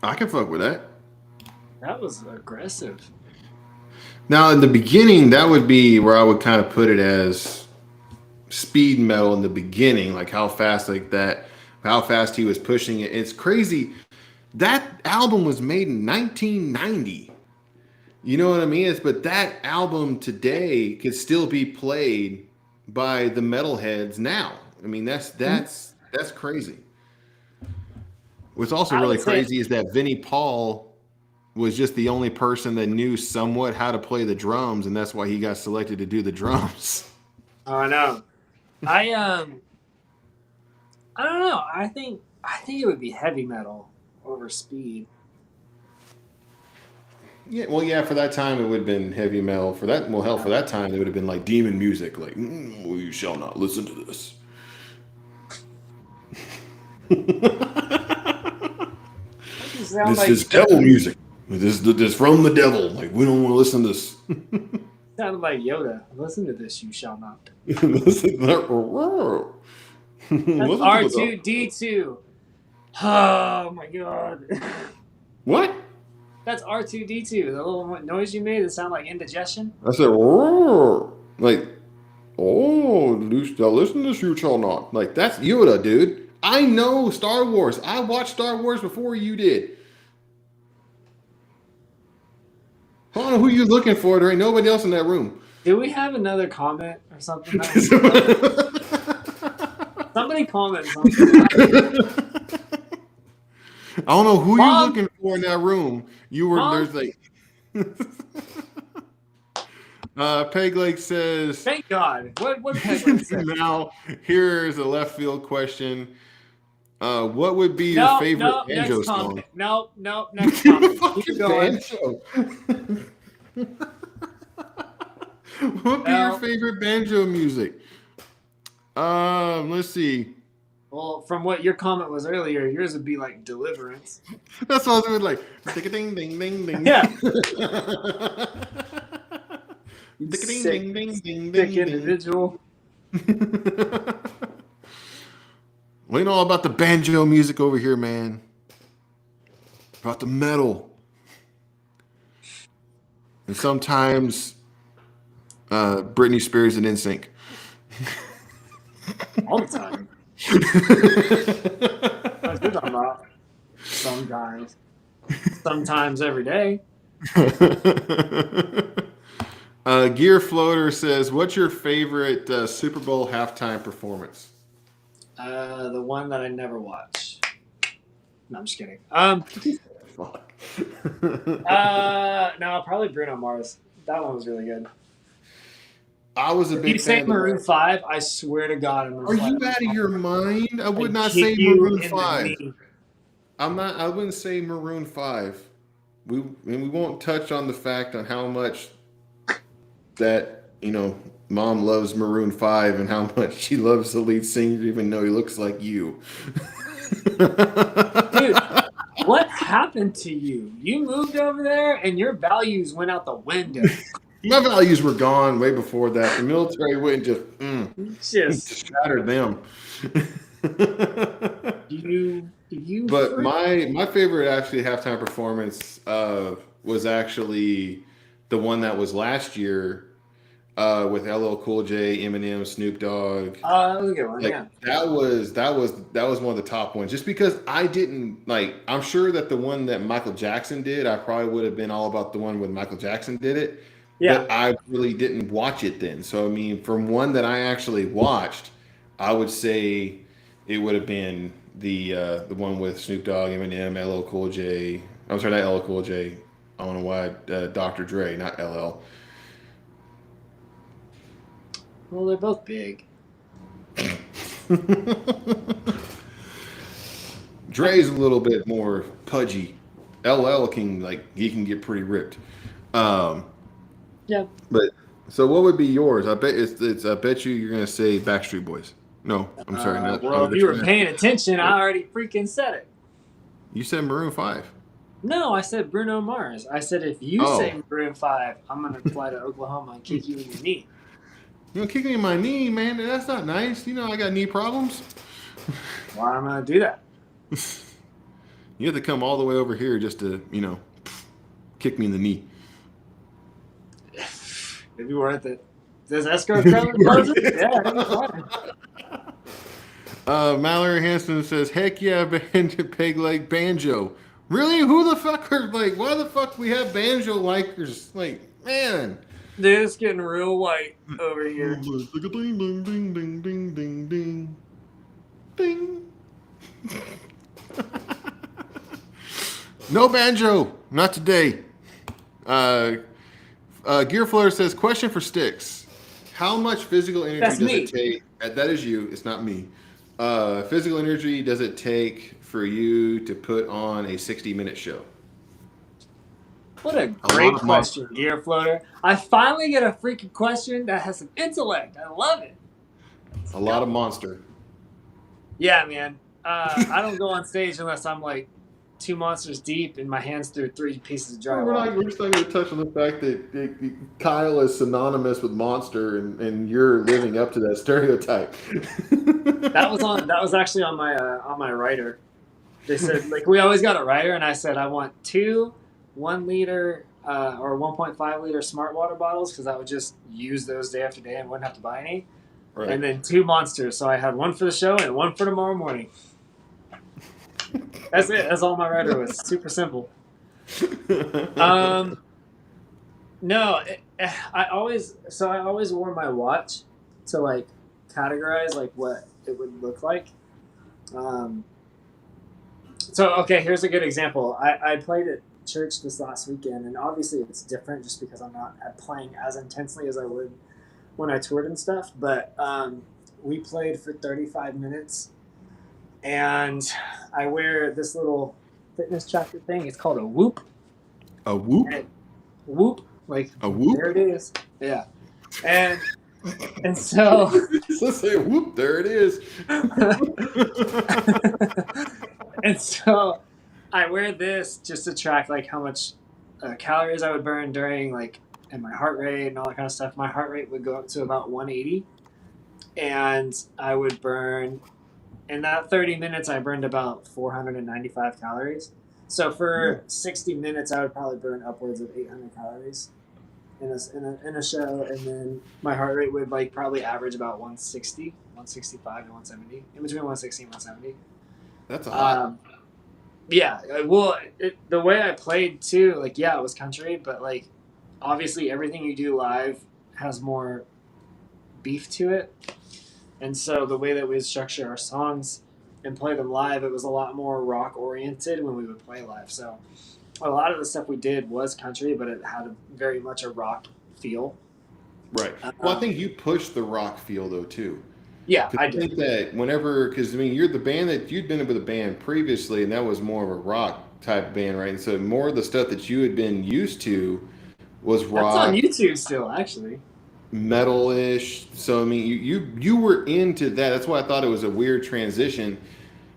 I can fuck with that. That was aggressive. Now, in the beginning, that would be where I would kind of put it as speed metal in the beginning, like how fast he was pushing it. It's crazy. That album was made in 1990. You know what I mean? But that album today could still be played by the metalheads now. I mean, that's crazy. What's also really crazy is that Vinnie Paul was just the only person that knew somewhat how to play the drums, and that's why he got selected to do the drums. Oh, I know. I don't know. I think it would be heavy metal over speed. Yeah, well, yeah, for that time it would have been heavy metal. For that time it would have been like demon music, like well, you shall not listen to this. This is devil music. This is from the devil. Like, we don't want to listen to this. Sounded like Yoda. Listen to this, you shall not. That's R2D2. Oh my god. What? That's R2D2. The little noise you made that sounded like indigestion. I said, like, you shall listen to this, you shall not. Like, that's Yoda, dude. I know Star Wars. I watched Star Wars before you did. I don't know who you're looking for. There ain't nobody else in that room. Do we have another comment or something? Somebody comment something. I don't know who you're looking for in that room. You were There's like Peg Leg says, Thank God. What Pegler said? now here's a left field question. What would be your No, favorite no, banjo next song? comment. No, next comment. Keep Fucking going. banjo. What would be your No. favorite banjo music? Let's see. Well, from what your comment was earlier, yours would be like Deliverance. That's what I was doing, like ding ding ding ding. Yeah. Ding Sick, ding ding ding sick ding. individual. We know all about the banjo music over here, man. About the metal. And sometimes Britney Spears and NSYNC. All the time. That's what you're talking about. Sometimes. Sometimes every day. Gear Floater says, "What's your favorite Super Bowl halftime performance?" The one that I never watch. No, I'm just kidding. Fuck. No, probably Bruno Mars. That one was really good. I was a If big you say fan of Maroon 5, I swear to God, I'm gonna Are you out of your mind? I would not say kick you Maroon in the 5. knee. I'm not. I wouldn't say Maroon 5. We won't touch on the fact on how much that Mom loves Maroon 5 and how much she loves the lead singer, even though he looks like you. Dude, what happened to you? You moved over there and your values went out the window. My values were gone way before that. The military went and just shattered them. But my favorite actually halftime performance was actually the one that was last year with LL Cool J, Eminem, Snoop Dogg. Oh, that was a good one. Like, Yeah, that was one of the top ones. Just because I didn't like, I'm sure that the one that Michael Jackson did, I probably would have been all about the one when Michael Jackson did it. yeah. But I really didn't watch it then. So I mean, from one that I actually watched, I would say it would have been the one with Snoop Dogg, Eminem, LL Cool J. I'm sorry, not LL Cool J. I don't know why. Dr. Dre, not LL. Well, they're both big. Dre's a little bit more pudgy. LL can get pretty ripped. Yeah. But so what would be yours? I bet I bet you're gonna say Backstreet Boys. No, I'm sorry. Not, Well, if you were paying attention, I already freaking said it. You said Maroon 5. No, I said Bruno Mars. I said if you say Maroon 5, I'm gonna fly to Oklahoma and kick you in your knee. You know, kick me in my knee, man. That's not nice. You know, I got knee problems. Why am I gonna do that? You have to come all the way over here just to, kick me in the knee. It'd be worth it. Does escrow cover it? Yeah, it'd be fine. Mallory Hanson says, "Heck yeah, peg leg banjo." Really? Who the fuck are why the fuck we have banjo likers? Like, man. Dude, it's getting real white over here. Ding, ding, ding, ding, ding, ding, ding. Ding. No banjo, not today. Gearflare says, "Question for STIX: How much physical energy does it take?" That is you. It's not me. Physical energy does it take for you to put on a 60-minute show? What a great question, Gear Floater. I finally get a freaking question that has some intellect. I love it. A lot of monster. Yeah, man. I don't go on stage unless I'm like 2 monsters deep and my hands through 3 pieces of drywall. We're just not going to touch on the fact that Kyle is synonymous with monster, and you're living up to that stereotype. That was actually on my writer. They said we always got a writer, and I said I want 2 1-liter or 1.5 liter smart water bottles because I would just use those day after day and wouldn't have to buy any. Right. And then 2 monsters. So I had 1 for the show and 1 for tomorrow morning. That's it. That's all my writer was. Super simple. No, I always wore my watch to categorize what it would look like. So okay, here's a good example. I played at church this last weekend, and obviously it's different just because I'm not playing as intensely as I would when I toured and stuff. But we played for 35 minutes, and I wear this little fitness tracker thing. It's called a Whoop. A whoop? And Whoop, like A whoop? there it is. Yeah, and so Let's say whoop, there it is. and so I wear this just to track like how much calories I would burn during like and my heart rate and all that kind of stuff. My heart rate would go up to about 180, and I would burn in that 30 minutes. I burned about 495 calories. So for 60 minutes, I would probably burn upwards of 800 calories in a show, and then my heart rate would like probably average about 160, 165 to 170, in between 160 and 170. That's a lot. Yeah, well, the way I played too, like, yeah, it was country, but like, obviously, everything you do live has more beef to it, and so the way that we structure our songs and play them live, it was a lot more rock oriented when we would play live. So a lot of the stuff we did was country, but it had very much a rock feel. Right. Well, I think you pushed the rock feel though too. Yeah, I I did. think that whenever, because I mean, you're the band that you'd been with a band previously, and that was more of a rock type band, right? And so more of the stuff that you had been used to was rock, That's on YouTube still, actually. metal-ish. So I mean, you were into that. That's why I thought it was a weird transition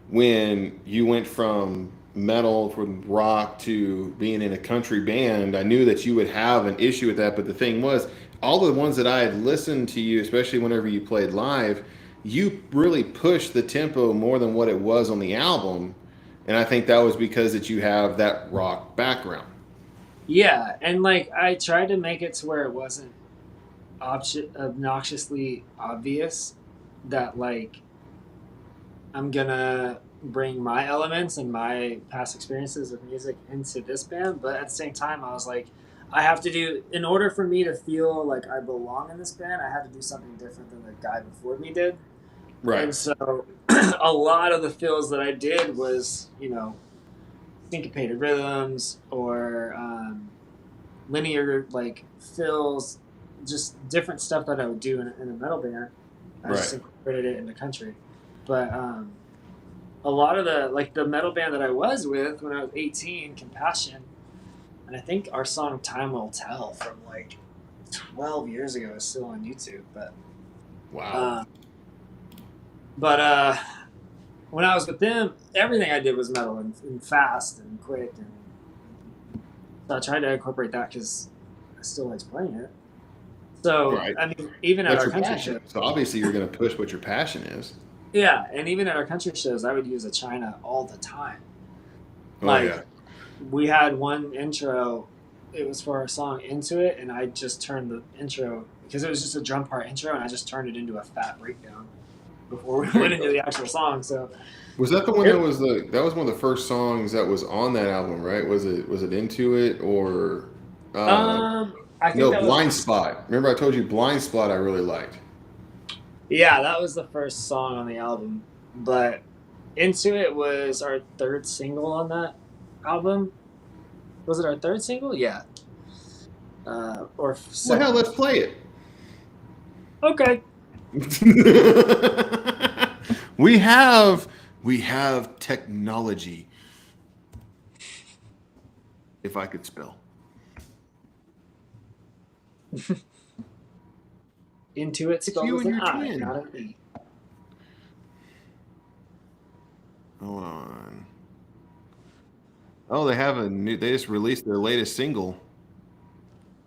when you went from metal, from rock to being in a country band. I knew that you would have an issue with that, but the thing was, all the ones that I had listened to you, especially whenever you played live, you really pushed the tempo more than what it was on the album, and I think that was because that you have that rock background. Yeah, and like I tried to make it to where it wasn't obnoxiously obvious that like I'm gonna bring my elements and my past experiences with music into this band, but at the same time I was like, I have to do, in order for me to feel like I belong in this band, I have to do something different than the guy before me did. Right. And so a lot of the fills that I did was, syncopated rhythms or linear like fills, just different stuff that I would do in a metal band. I just incorporated it into country. But a lot of the metal band that I was with when I was 18, Compassion, and I think our song Time Will Tell from like 12 years ago is still on YouTube. But wow. When I was with them, everything I did was metal and fast and quick, and so I tried to incorporate that because I still liked playing it. So I mean, even at That's our your country passion. shows, So obviously you're going to push what your passion is. yeah, and even at our country shows, I would use a China all the time. Oh Like, yeah. we had one intro, it was for our song Into It, and I just turned the intro, because it was just a drum part intro, and I just turned it into a fat breakdown before we went into the actual song. So Was that the one that was one of the first songs that was on that album, right? Was it Into It or I think no, that Blind was, Spot. Remember I told you Blind Spot I really liked. yeah, that was the first song on the album, but Into It was our third single on that album. Was it our third single? Yeah. Or Well, second. hell, let's play it. Okay. we have technology. If I could spell. Into It spelled you with and an your I, twin. not an E. Hold on. Oh, they just released their latest single.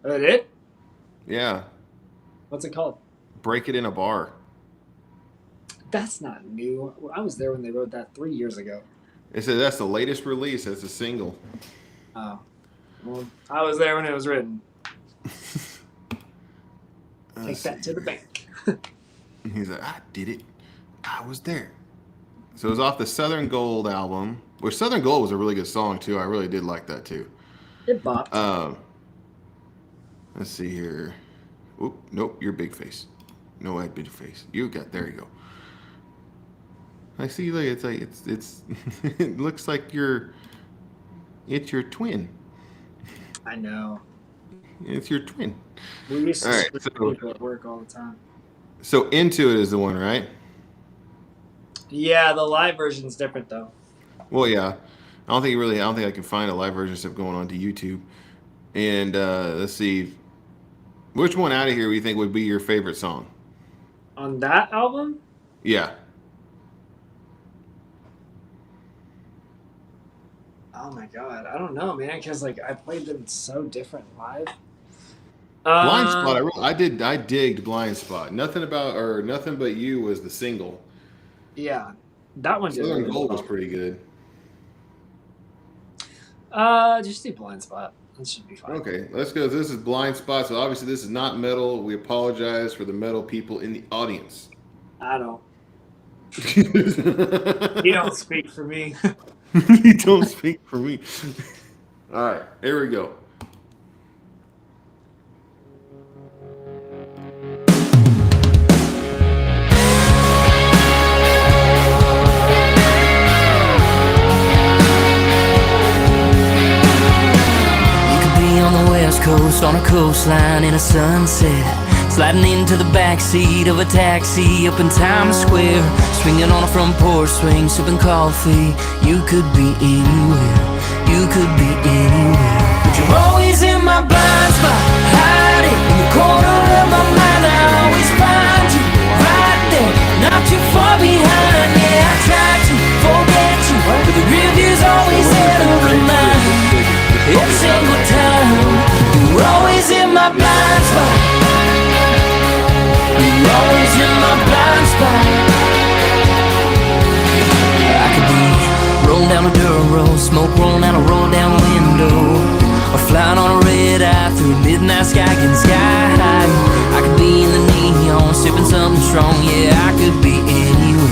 Oh, it did? Yeah. What's it called? Break It in a Bar. That's not new. I was there when they wrote that 3 years ago. They said that's the latest release. That's a single. Oh. Well, I was there when it was written. Take that to the bank. He's like, I did it. I was there. So it was off the Southern Gold album, which Southern Gold was a really good song too. I really did like that too. It bopped. Let's see here. Oop, nope, you're big face. No, I big face. You got, there you go. I see. Like it's it looks like it's your twin. I know. It's your twin. We used to All right, screw so people at work all the time. Into It is the one, right? Yeah, the live version's different though. Well, yeah. I don't think I can find a live version stuff going on to YouTube. And let's see, which one out of here we think would be your favorite song? On that album? Yeah. Oh my god, I don't know, man, because like I played them so different live. Blind Spot. I digged Blind Spot. Nothing But You was the single. Yeah, that one did. Southern Really Gold well. was pretty good. Just do Blind Spot. That should be fine. Okay, let's go. This is Blind Spot. So obviously this is not metal. We apologize for the metal people in the audience. I don't. You don't speak for me. You don't speak for me. All right, here we go. Coast on a coastline in a sunset, sliding into the backseat of a taxi up in Times Square, swinging on a front porch swing, sipping coffee. You could be anywhere, you could be anywhere, but you're always in my blind spot, hiding in the corner of my mind. I always find you right there, not too far behind. Yeah, I try to forget you, but the real view's always there to remind me every single time. You're always in my blind spot. You're always in my blind spot. I could be rolling down a dirt road, smoke rolling out a roll down window, or flying on a red eye through a midnight sky getting sky high. I could be in the neon, sipping something strong. Yeah, I could be anywhere,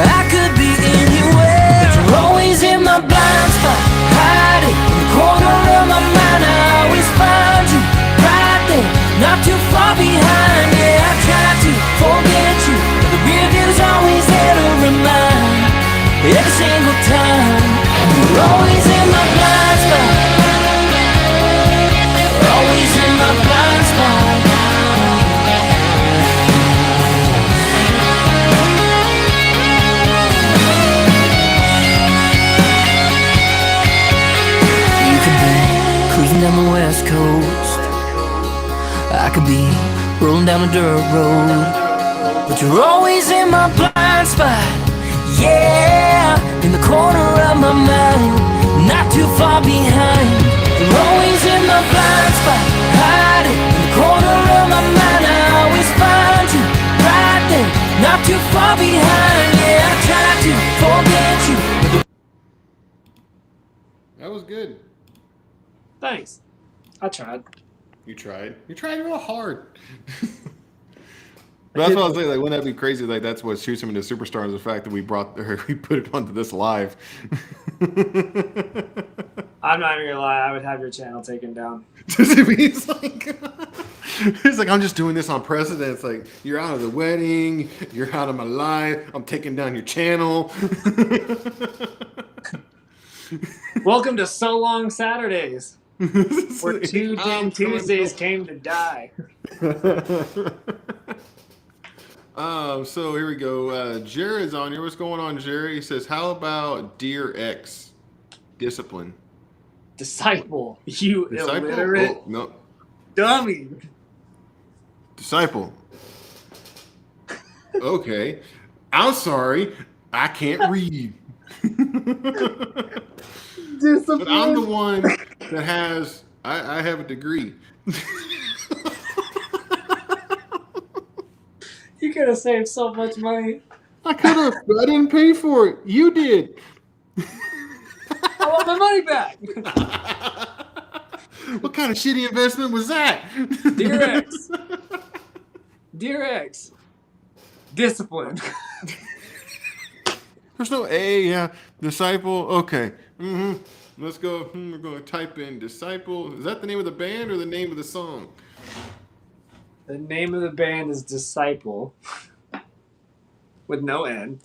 I could be anywhere, but you're always in my blind spot, hiding in the corner of my mind. I always find you right there, not too far behind. Yeah, I try to forget you, but the real view's always there to remind every single time. You're always in my blind spot, always in my blind spot. Cruising down the west coast, I could be rolling down a dirt road, but you're always in my blind spot. Yeah, in the corner of my mind, not too far behind. You're always in my blind spot, hiding in the corner of my mind. I always find you right there, not too far behind. Yeah, I try to forget you. That was good. Thanks. I tried. You tried. You tried real hard. But that's what I was saying. Like, wouldn't that be crazy? Like, that's what shoots him into superstars. The fact that we put it onto this live. I'm not even gonna lie. I would have your channel taken down. He's like, I'm just doing this on precedent. Like, you're out of the wedding. You're out of my life. I'm taking down your channel. Welcome to So Long Saturdays, where two damn Tuesdays came to die. So here we go. Jared's on here. What's going on, Jared? He says, how about Dear X? Discipline. Disciple, you Disciple? illiterate Oh, no. dummy. Disciple. Okay. I'm sorry. I can't read. Discipline. But I'm the one that has, I have a degree. You could have saved so much money. I could have, but I didn't pay for it. You did. I want my money back. What kind of shitty investment was that? Dear X. Dear X. Discipline. There's no A, yeah. Disciple, okay. Let's go. We're going to type in Disciple. Is that the name of the band or the name of the song? The name of the band is Disciple. With no N.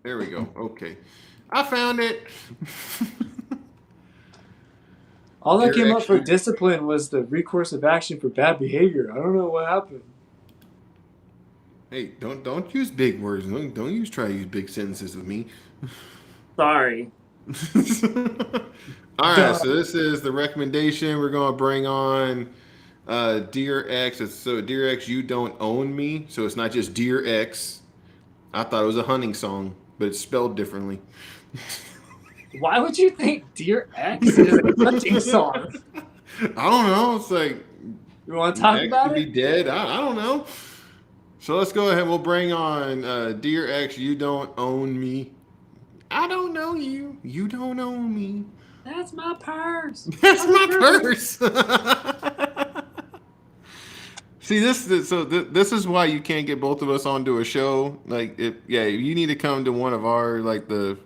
There we go. Okay. I found it. All that came up for Direction. discipline was the recourse of action for bad behavior. I don't know what happened. Hey, don't use big words. Don't try to use big sentences with me. Sorry. All right, so this is the recommendation. We're gonna bring on Dear X. So Dear X, you don't own me. So it's not just Dear X. I thought it was a hunting song, but it's spelled differently. Why would you think Dear X is a hunting song? I don't know. It's like You want to talk X about could be it? dead. I don't know. So let's go ahead. We'll bring on Dear X, you don't own me. I don't know you. You don't own me. That's my purse. That's my purse. See this is why you can't get both of us onto a show. Like you need to come to one of our like the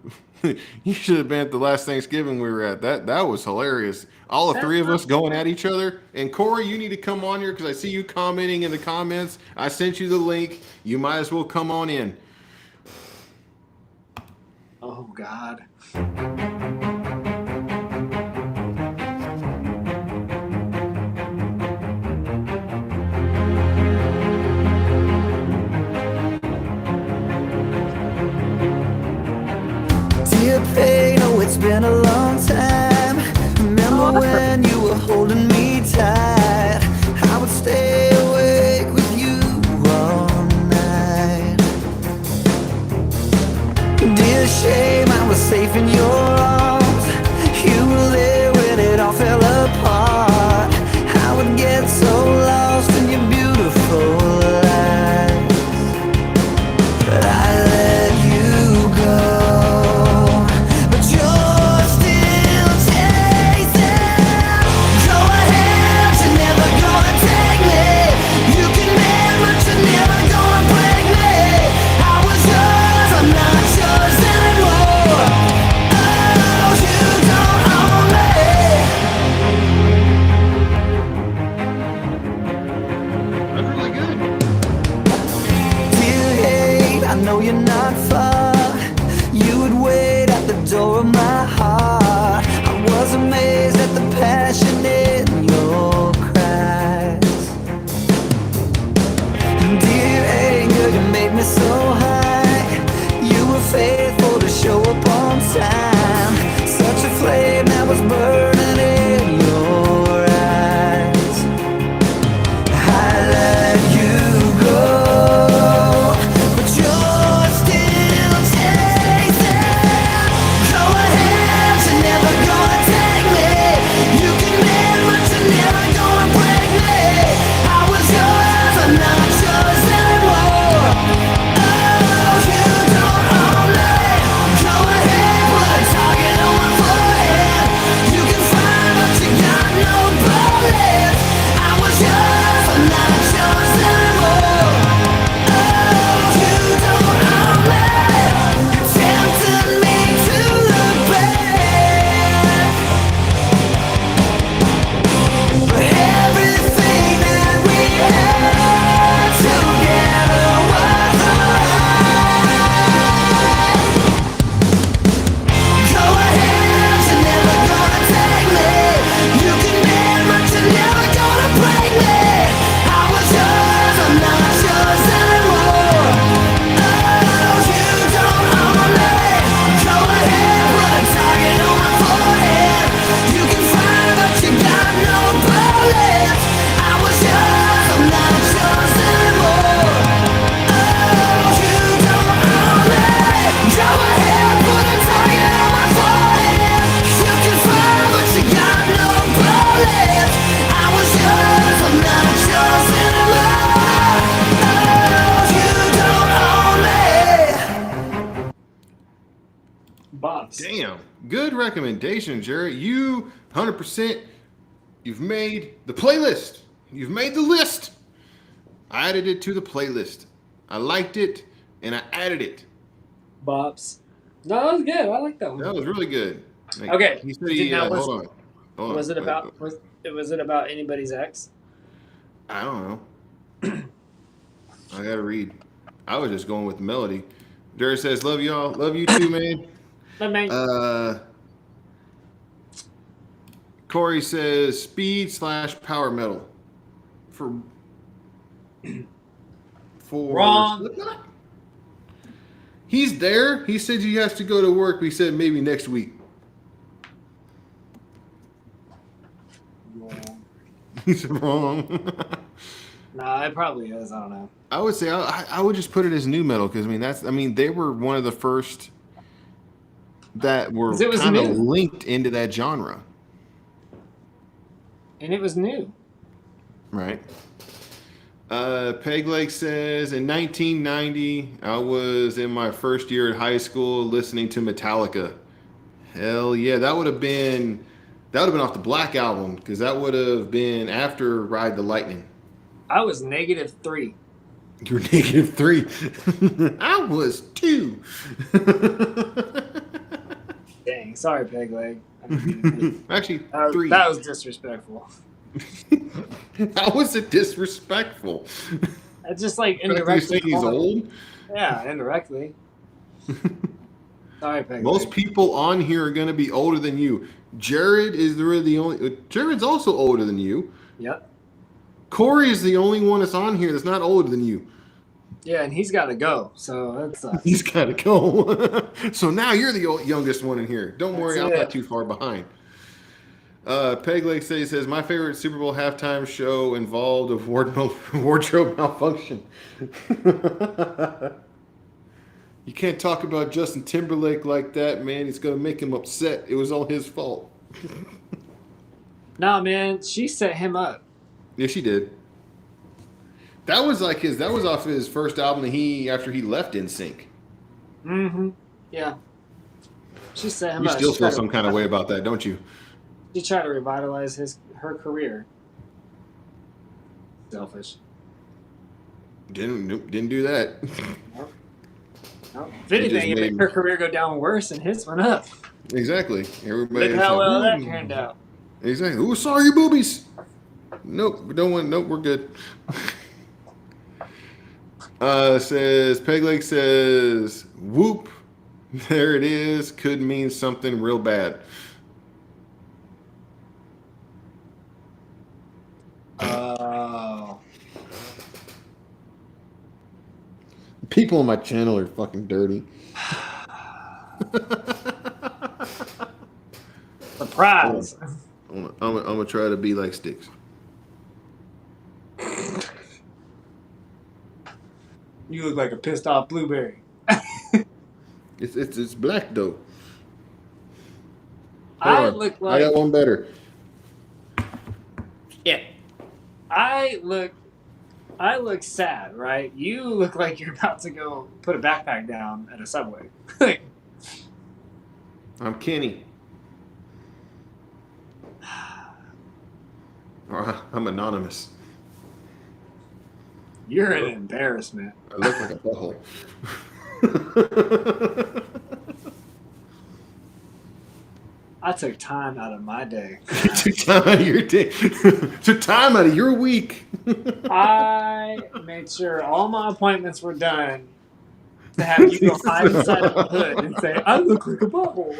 you should have been at the last Thanksgiving we were at. That was hilarious. All the three of us going at each other. And Corey, you need to come on here because I see you commenting in the comments. I sent you the link. You might as well come on in. Oh God. Dear pain, oh, it's been a long time. Remember when you were holding me tight? I would stay awake with you all night. Dear shame, I was safe in your arms. You were there when it all fell apart. I would get so lost in your beautiful lies, but I let you go. But you're still chasing. Go ahead, you're never gonna take me. You can mend, but you're never gonna break me. I was yours, I'm not yours anymore. Oh, you don't own me. That's really good. Dear hate, I know you're not far. You would wait at the door of my heart. I was amazed at the passion in your cries. Dear anger, you made me so high. You were faithful to show up on time. Such a flame that was burning in your eyes. I let you go, but you're still chasing. Go ahead, you're never gonna take me. You can mend, but you're never gonna break me. I was yours, I'm not yours anymore. Oh, you don't own me. Go ahead, put a target on my forehead. You can find, but you got no bullets. I was yours, I'm not yours anymore. Oh, you don't own me. You tempted me to look back, but everything that we had together was alright. Go ahead, you're never gonna take me. You can mend, but you're never gonna break me. I was yours, I'm not yours anymore. Oh, you don't own me. Go ahead, put a target on my forehead. You can find, but you got no bullets. I was yours, I'm not yours anymore. Oh, you don't own me. Go ahead, put a target on my forehead. You can find, but you got no bullets. I was yours, I'm not yours anymore. Oh, you don't own me. Bobs. Damn. Good recommendation, Jared. You 100%. You've made the playlist. You've made the list. I added it to the playlist. I liked it and I added it. Bobs. No, that was good. I like that one. That was really good. Like, Okay. He said he, Now, hold on. Hold on. was it Wait, about was it about anybody's ex? I don't know. I gotta read. I was just going with the melody. Jared says, "Love y'all. Love you too, man." I mean, Corey says speed/power metal for wrong. Slipknot? He's there. He said he has to go to work. But he said maybe next week. He's wrong. Nah, it probably is. I don't know. I would say I would just put it as new metal because they were one of the first that were 'Cause it was kind of new. linked into that genre, And it was new. right? Peg Lake says in 1990 I was in my first year at high school listening to Metallica. Hell yeah, that would have been off the Black Album because that would have been after Ride the Lightning. I was -3. You're -3. I was 2. Dang, sorry, Peg Leg. Actually, 3. That was disrespectful. How was it disrespectful? It's just like You indirectly. saying he's old? Yeah, indirectly. Sorry, Peg Most Leg. people on here are going to be older than you. Jared is really the only. Jared's also older than you. Yep. Corey is the only one that's on here that's not older than you. Yeah, and he's got to go. So that's He's got to go. So now you're the youngest one in here. Don't worry, I'm it. not too far behind. Peg Leg says my favorite Super Bowl halftime show involved a wardrobe malfunction. You can't talk about Justin Timberlake like that, man. It's gonna make him upset. It was all his fault. Nah, man, she set him up. Yeah, she did. That was off his first album that after he left NSYNC. Mm-hmm. Yeah. She set him You up. still She feel tried some kind of way about that, don't you? She tried to revitalize her career. Selfish. Didn't do that. Nope. If anything, it made her career go down worse and his went up. Exactly. Everybody. Look how well that turned out. Exactly. Ooh, sorry, boobies. Nope, we don't want. Nope, we're good. Says Peg Leg says whoop. There it is. Could mean something real bad. Oh. People on my channel are fucking dirty. Surprise. I'm gonna try to be like STIX. You look like a pissed off blueberry. It's black though. I Hold on. look I like got one better. yeah. I look sad, right? You look like you're about to go put a backpack down at a Subway. I'm Kenny. I'm anonymous. You're an embarrassment. I look like a butthole. I took time out of my day. Took time out of your day. Took time out of your week. I made sure all my appointments were done to have you go hide inside of a hood and say, I look like a butthole.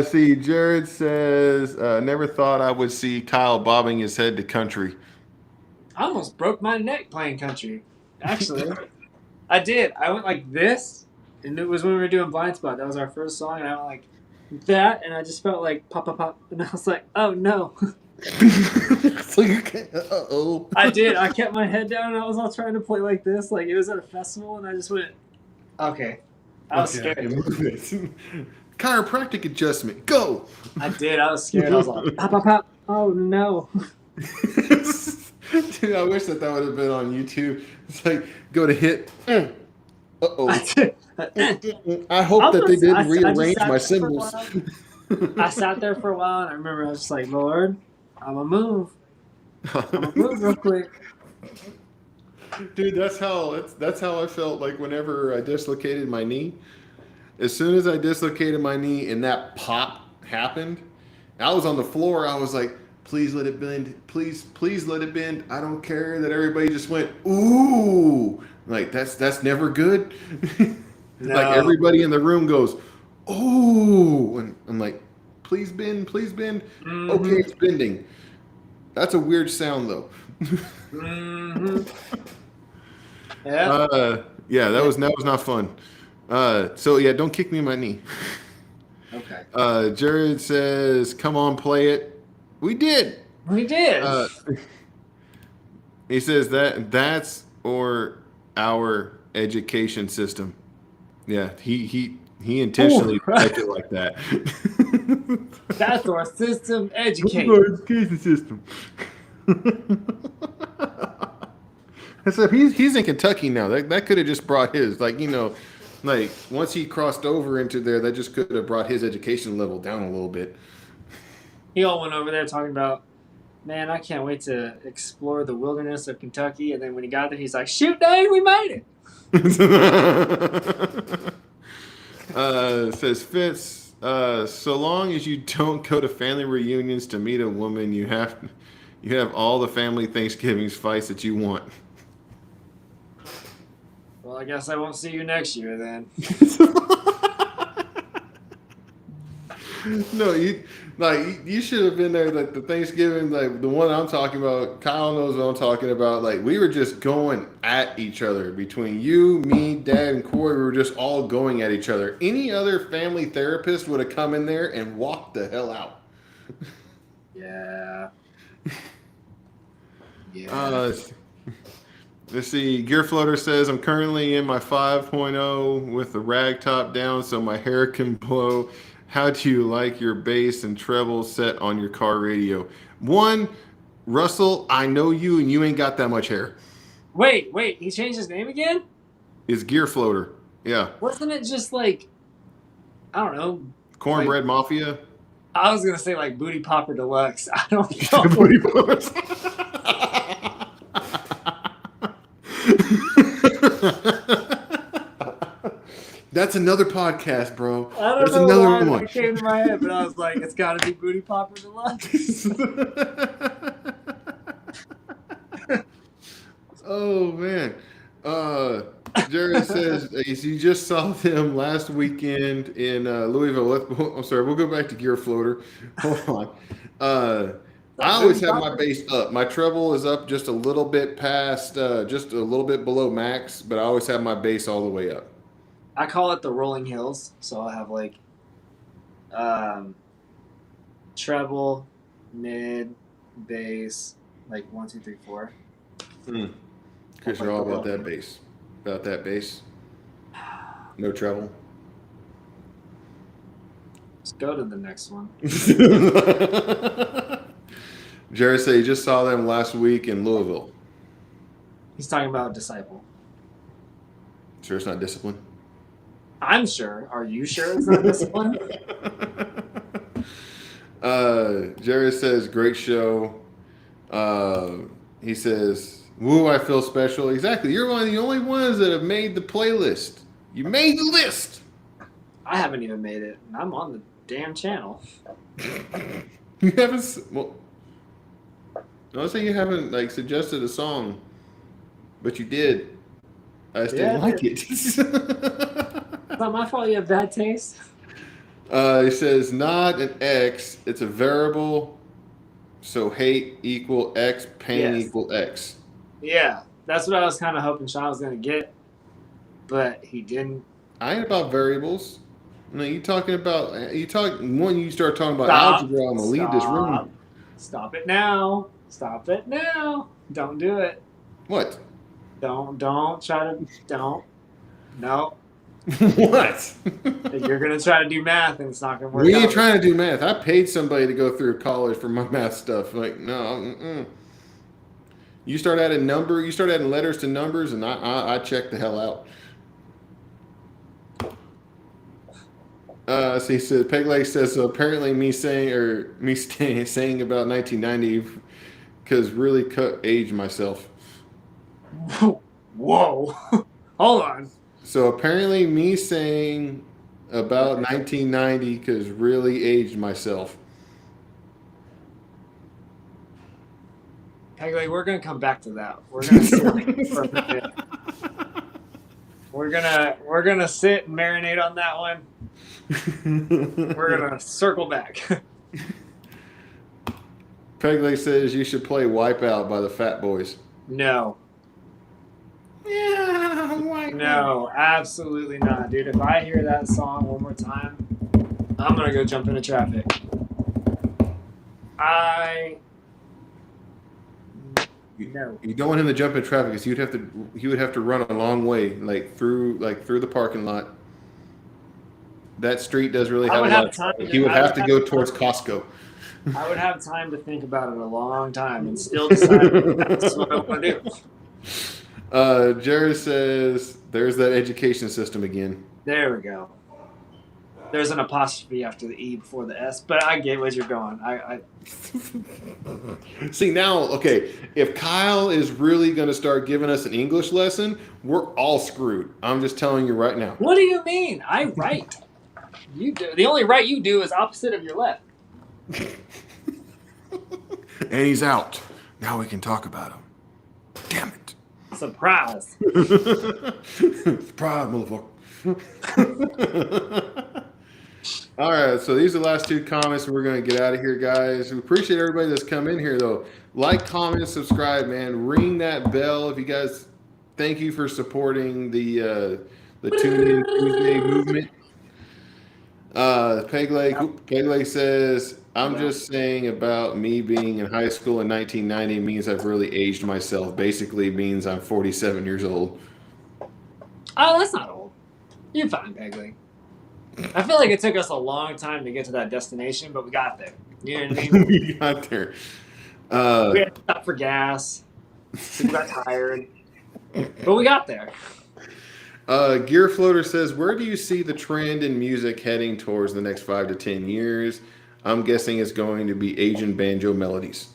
See, Jared says, never thought I would see Kyle bobbing his head to country. I almost broke my neck playing country. Actually, I did. I went like this, and it was when we were doing Blind Spot. That was our first song, and I went like that, and I just felt like pop, pop, pop, and I was like, oh no. So you can't. Uh-oh. I did. I kept my head down, and I was all trying to play like this, like it was at a festival, and I just went, okay. I was scared. Chiropractic adjustment. Go. I did. I was scared. I was like, pop, pop, pop. Oh no. Dude, I wish that would have been on YouTube. It's like, go to hit. Uh-oh. I hope that they didn't rearrange my symbols. I sat there for a while, and I remember I was just like, Lord, I'm going to move. I'm going to move real quick. Dude, that's how I felt like whenever I dislocated my knee. As soon as I dislocated my knee and that pop happened, I was on the floor. I was like, please let it bend. Please let it bend. I don't care that everybody just went, ooh. Like, that's never good. No. Like everybody in the room goes, "Oh!" And I'm like, "Please bend, please bend." Mhm. Okay, it's bending. That's a weird sound though. Mm-hmm. Yeah. Yeah, that was not fun. So yeah, don't kick me in my knee. Okay. Jared says, "Come on, play it." We did. We did. Uh, he says that's or our education system. Yeah, he intentionally Ooh. typed it like that. That's our system Our educated. education system. So he's in Kentucky now. That could have just brought his like once he crossed over into there, that just could have brought his education level down a little bit. He all went over there talking about, man, I can't wait to explore the wilderness of Kentucky. And then when he got there, he's like, shoot, Dave, we made it. Says Fitz, so long as you don't go to family reunions to meet a woman, you have all the family Thanksgivings fights that you want. Well, I guess I won't see you next year then. No, you should have been there like the Thanksgiving, like the one I'm talking about. Kyle knows what I'm talking about. Like we were just going at each other between you, me, Dad, and Corey. We were just all going at each other. Any other family therapist would have come in there and walked the hell out. Yeah. Yeah. Let's see. Gear Floater says, I'm currently in my 5.0 with the rag top down so my hair can blow. How do you like your bass and treble set on your car radio? One, Russell, I know you and you ain't got that much hair. Wait, he changed his name again? It's Gear Floater. Yeah. Wasn't it just like, I don't know. Cornbread Mafia. I was going to say like Booty Popper Deluxe. I don't know. Booty Poppers. That's another podcast, bro. I don't That's know another why one. it came to my head, but I was like, it's got to be Booty Popper Deluxe. Oh man. Jared says you just saw them last weekend in Louisville. I'm sorry, we'll go back to Gear Floater. Hold on. I always have my bass up. My treble is up just a little bit past, just a little bit below max, but I always have my bass all the way up. I call it the Rolling Hills, so I'll have like treble, mid, bass, like 1, 2, 3, 4. Because you're all about that bass. About that bass. No treble. Let's go to the next one. Jared said he just saw them last week in Louisville. He's talking about Disciple. Sure it's not Discipline? I'm sure. Are you sure it's not Discipline? Jared says, great show. He says, woo, I feel special. Exactly. You're one of the only ones that have made the playlist. You made the list. I haven't even made it, and I'm on the damn channel. You haven't, well, don't say you haven't like suggested a song, but you did. I just didn't like it. It's not my fault you have bad taste. He says, not an X, it's a variable. So hate equal X, pain equal X. Yeah, that's what I was kind of hoping Sean was going to get, but he didn't. I ain't about variables. No, you talking about, when you start talking about algebra, I'm going to leave this room. Stop it now. Stop it now. Don't do it. What? Don't try to, don't. No. What? You're going to try to do math and it's not going to work We out. ain't trying to do math. I paid somebody to go through college for my math stuff. Like, no. You start adding letters to numbers, and I check the hell out. So he says, Peg Leg says, so apparently me saying about 1990 because really aged myself. Whoa. Hold on. So apparently me saying about 1990 because really aged myself. Hey, we're going to come back to that. We're going to sit for a bit. We're gonna sit and marinate on that one. We're gonna circle back. Pegley says you should play Wipeout by the Fat Boys. No. Yeah, Wipeout. No, absolutely not, dude. If I hear that song one more time, I'm gonna go jump into traffic. No. You don't want him to jump in traffic because he would have to run a long way, like through the parking lot. That street does really have a lot of traffic. He would have to go towards Costco. I would have time to think about it a long time and still decide if that's what I want to do. Jared says there's that education system again. There we go. There's an apostrophe after the E before the S, but I get where you're going. I See now, okay, if Kyle is really going to start giving us an English lesson, we're all screwed. I'm just telling you right now. What do you mean? I write. You do. The only right you do is opposite of your left. And he's out. Now we can talk about him. Damn it. Surprise. Surprise, motherfucker. All right, so these are the last two comments, and we're going to get out of here, guys. We appreciate everybody that's come in here, though. Like, comment, subscribe, man. Ring that bell. If you guys, thank you for supporting the Tune In Tuesday movement. Pegley says, I'm just saying about me being in high school in 1990 means I've really aged myself. Basically means I'm 47 years old. Oh, that's not old. You're fine, Pegley. I feel like it took us a long time to get to that destination, but we got there. You know what I mean? We got there. We had to stop for gas. We got tired. But we got there. Gear Floater says, where do you see the trend in music heading towards the next 5 to 10 years? I'm guessing it's going to be Asian banjo melodies.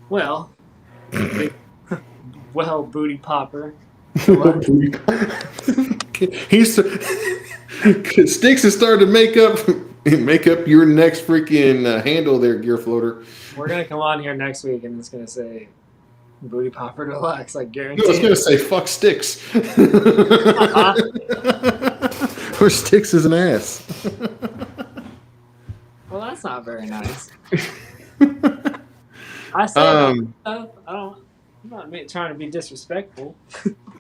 Well, booty popper. He's STIX is starting to make up your next freaking handle there, Gear Floater. We're gonna come on here next week and it's gonna say Booty Popper Deluxe, I guarantee. No, it's gonna say fuck STIX. Or STIX is an ass. Well, that's not very nice. I said I'm not trying to be disrespectful.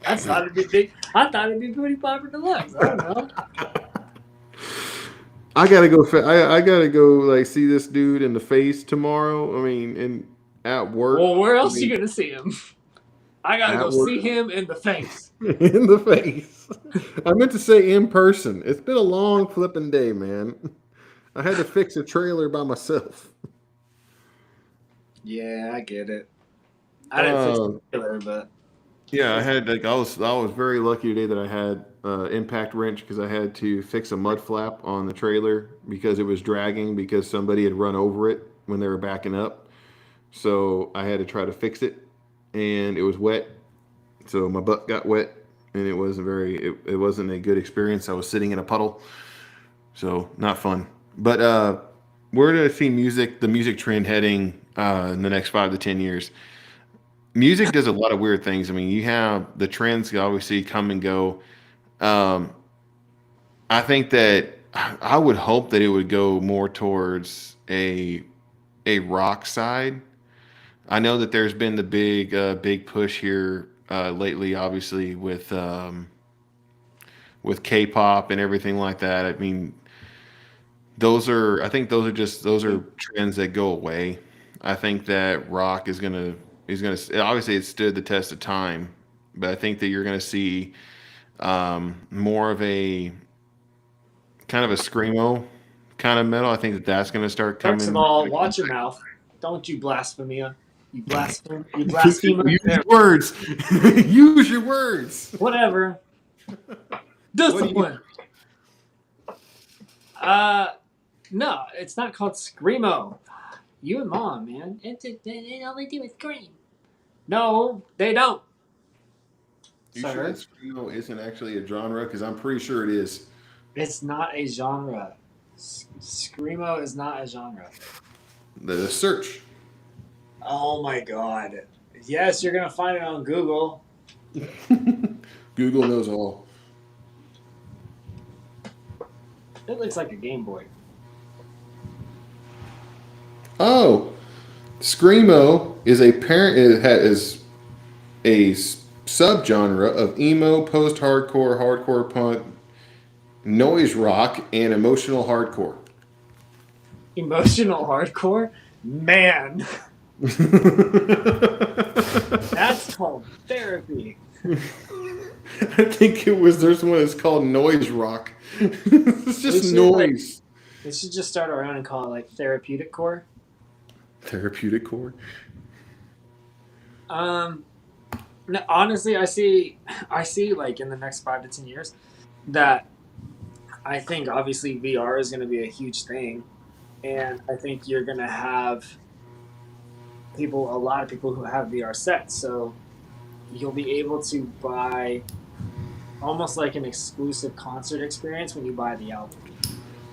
I thought it'd be big. I thought it'd be Booty Popper Deluxe. I don't know. I gotta go. I gotta go. Like, see this dude in the face tomorrow. I mean, and at work. Well, where else are you gonna see him? I gotta go work. see him in the face. In the face. I meant to say in person. It's been a long flipping day, man. I had to fix a trailer by myself. Yeah, I get it. I didn't fix the trailer, but yeah, I was very lucky today that I had impact wrench because I had to fix a mud flap on the trailer because it was dragging because somebody had run over it when they were backing up. So I had to try to fix it, and it was wet. So my butt got wet, and it wasn't a good experience. I was sitting in a puddle, so not fun. But where do I see the music trend heading in the next 5 to 10 years? Music does a lot of weird things. I mean, you have the trends obviously come and go. I think that I would hope that it would go more towards a rock side. I know that there's been the big push here lately, obviously with K-pop and everything like that. I mean, those are trends that go away. I think that rock is gonna obviously it stood the test of time, but I think that you're gonna see more of a kind of a screamo kind of metal. I think that's gonna start coming. First of all, watch your mouth. Don't you blasphemia. You blasphemer. You blasphemer. Use your words. Use your words. Whatever. Discipline. No, it's not called screamo. You and Mom, man. They only do is scream. No, they don't. You sure that screamo isn't actually a genre? Because I'm pretty sure it is. It's not a genre. Screamo is not a genre. The search. Oh my god. Yes, you're gonna find it on Google. Google knows all. It looks like a Game Boy. Oh, screamo is a parent. Is a subgenre of emo, post-hardcore, hardcore punk, noise rock, and emotional hardcore. Emotional hardcore? Man, that's called therapy. I think it was. There's one that's called noise rock. It's just should, noise. They should just start our own and call it like therapeutic core. Therapeutic core. No, honestly, I see like in the next 5 to 10 years that I think obviously VR is going to be a huge thing, and I think you're going to have a lot of people who have VR sets, so you'll be able to buy almost like an exclusive concert experience when you buy the album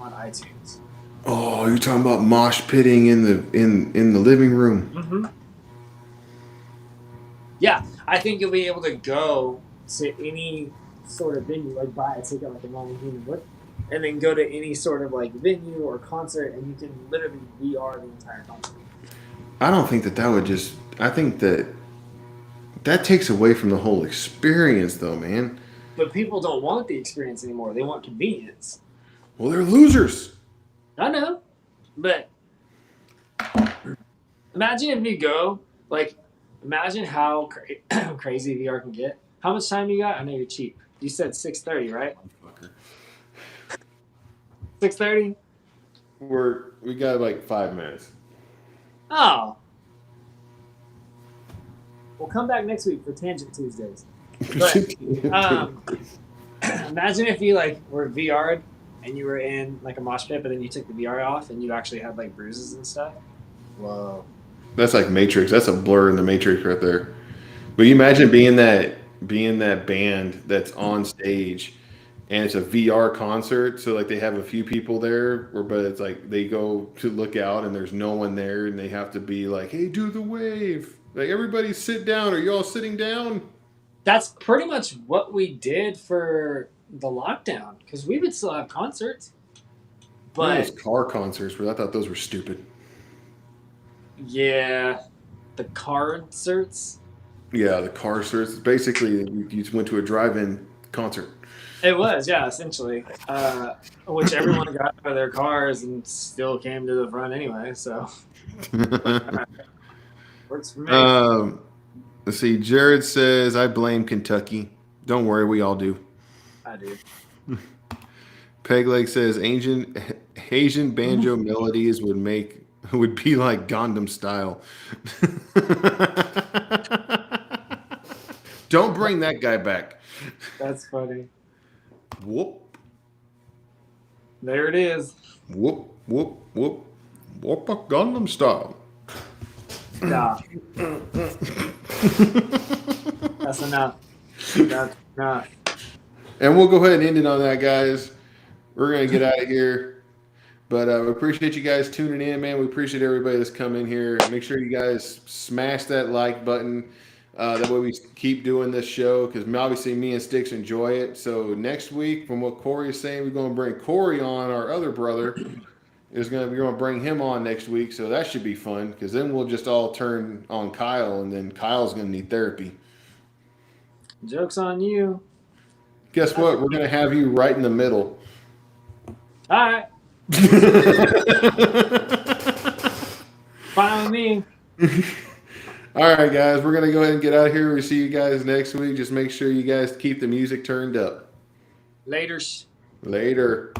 on iTunes. Oh, you're talking about mosh pitting in the living room. Mm-hmm. Yeah, I think you'll be able to go to any sort of venue, like buy a ticket like a normal human would, and then go to any sort of like venue or concert, and you can literally VR the entire concert. I don't think that would just. I think that takes away from the whole experience, though, man. But people don't want the experience anymore. They want convenience. Well, they're losers. I know, but imagine if you go, like, imagine how crazy VR can get. How much time you got? I know you're cheap. You said 6:30, right? 6:30? We got like 5 minutes. Oh. We'll come back next week for Tangent Tuesdays. But imagine if you like were VR'd and you were in like a mosh pit, but then you took the VR off and you actually had like bruises and stuff. Whoa. That's like Matrix. That's a blur in the Matrix right there. But you imagine being that band that's on stage and it's a VR concert, so like they have a few people there, but it's like they go to look out and there's no one there, and they have to be like, "Hey, do the wave! Like everybody sit down. Are you all sitting down?" That's pretty much what we did for the lockdown because we would still have concerts. But those car concerts, but I thought those were stupid. Yeah, the concerts. Yeah, the car concerts. Basically, you just went to a drive-in concert. It was, yeah, essentially. Which everyone got out of their cars and still came to the front anyway, so. Works for me. Let's see. Jared says, I blame Kentucky. Don't worry, we all do. I do. Pegleg says, Asian banjo melodies would be like Gundam style. Don't bring that guy back. That's funny. Whoop. There it is. Whoop, whoop, whoop. Whoop a Gundam style. Nah. That's enough. That's enough. And we'll go ahead and end it on that, guys. We're going to get out of here. But we appreciate you guys tuning in, man. We appreciate everybody that's come in here. Make sure you guys smash that like button. That way we keep doing this show because obviously me and STIX enjoy it. So next week, from what Corey is saying, we're going to bring Corey on, our other brother. We're going to bring him on next week. So that should be fun because then we'll just all turn on Kyle, and then Kyle's going to need therapy. Joke's on you. Guess what? We're going to have you right in the middle. All right. Fine with me. All right, guys. We're going to go ahead and get out of here. We'll see you guys next week. Just make sure you guys keep the music turned up. Laters. Later.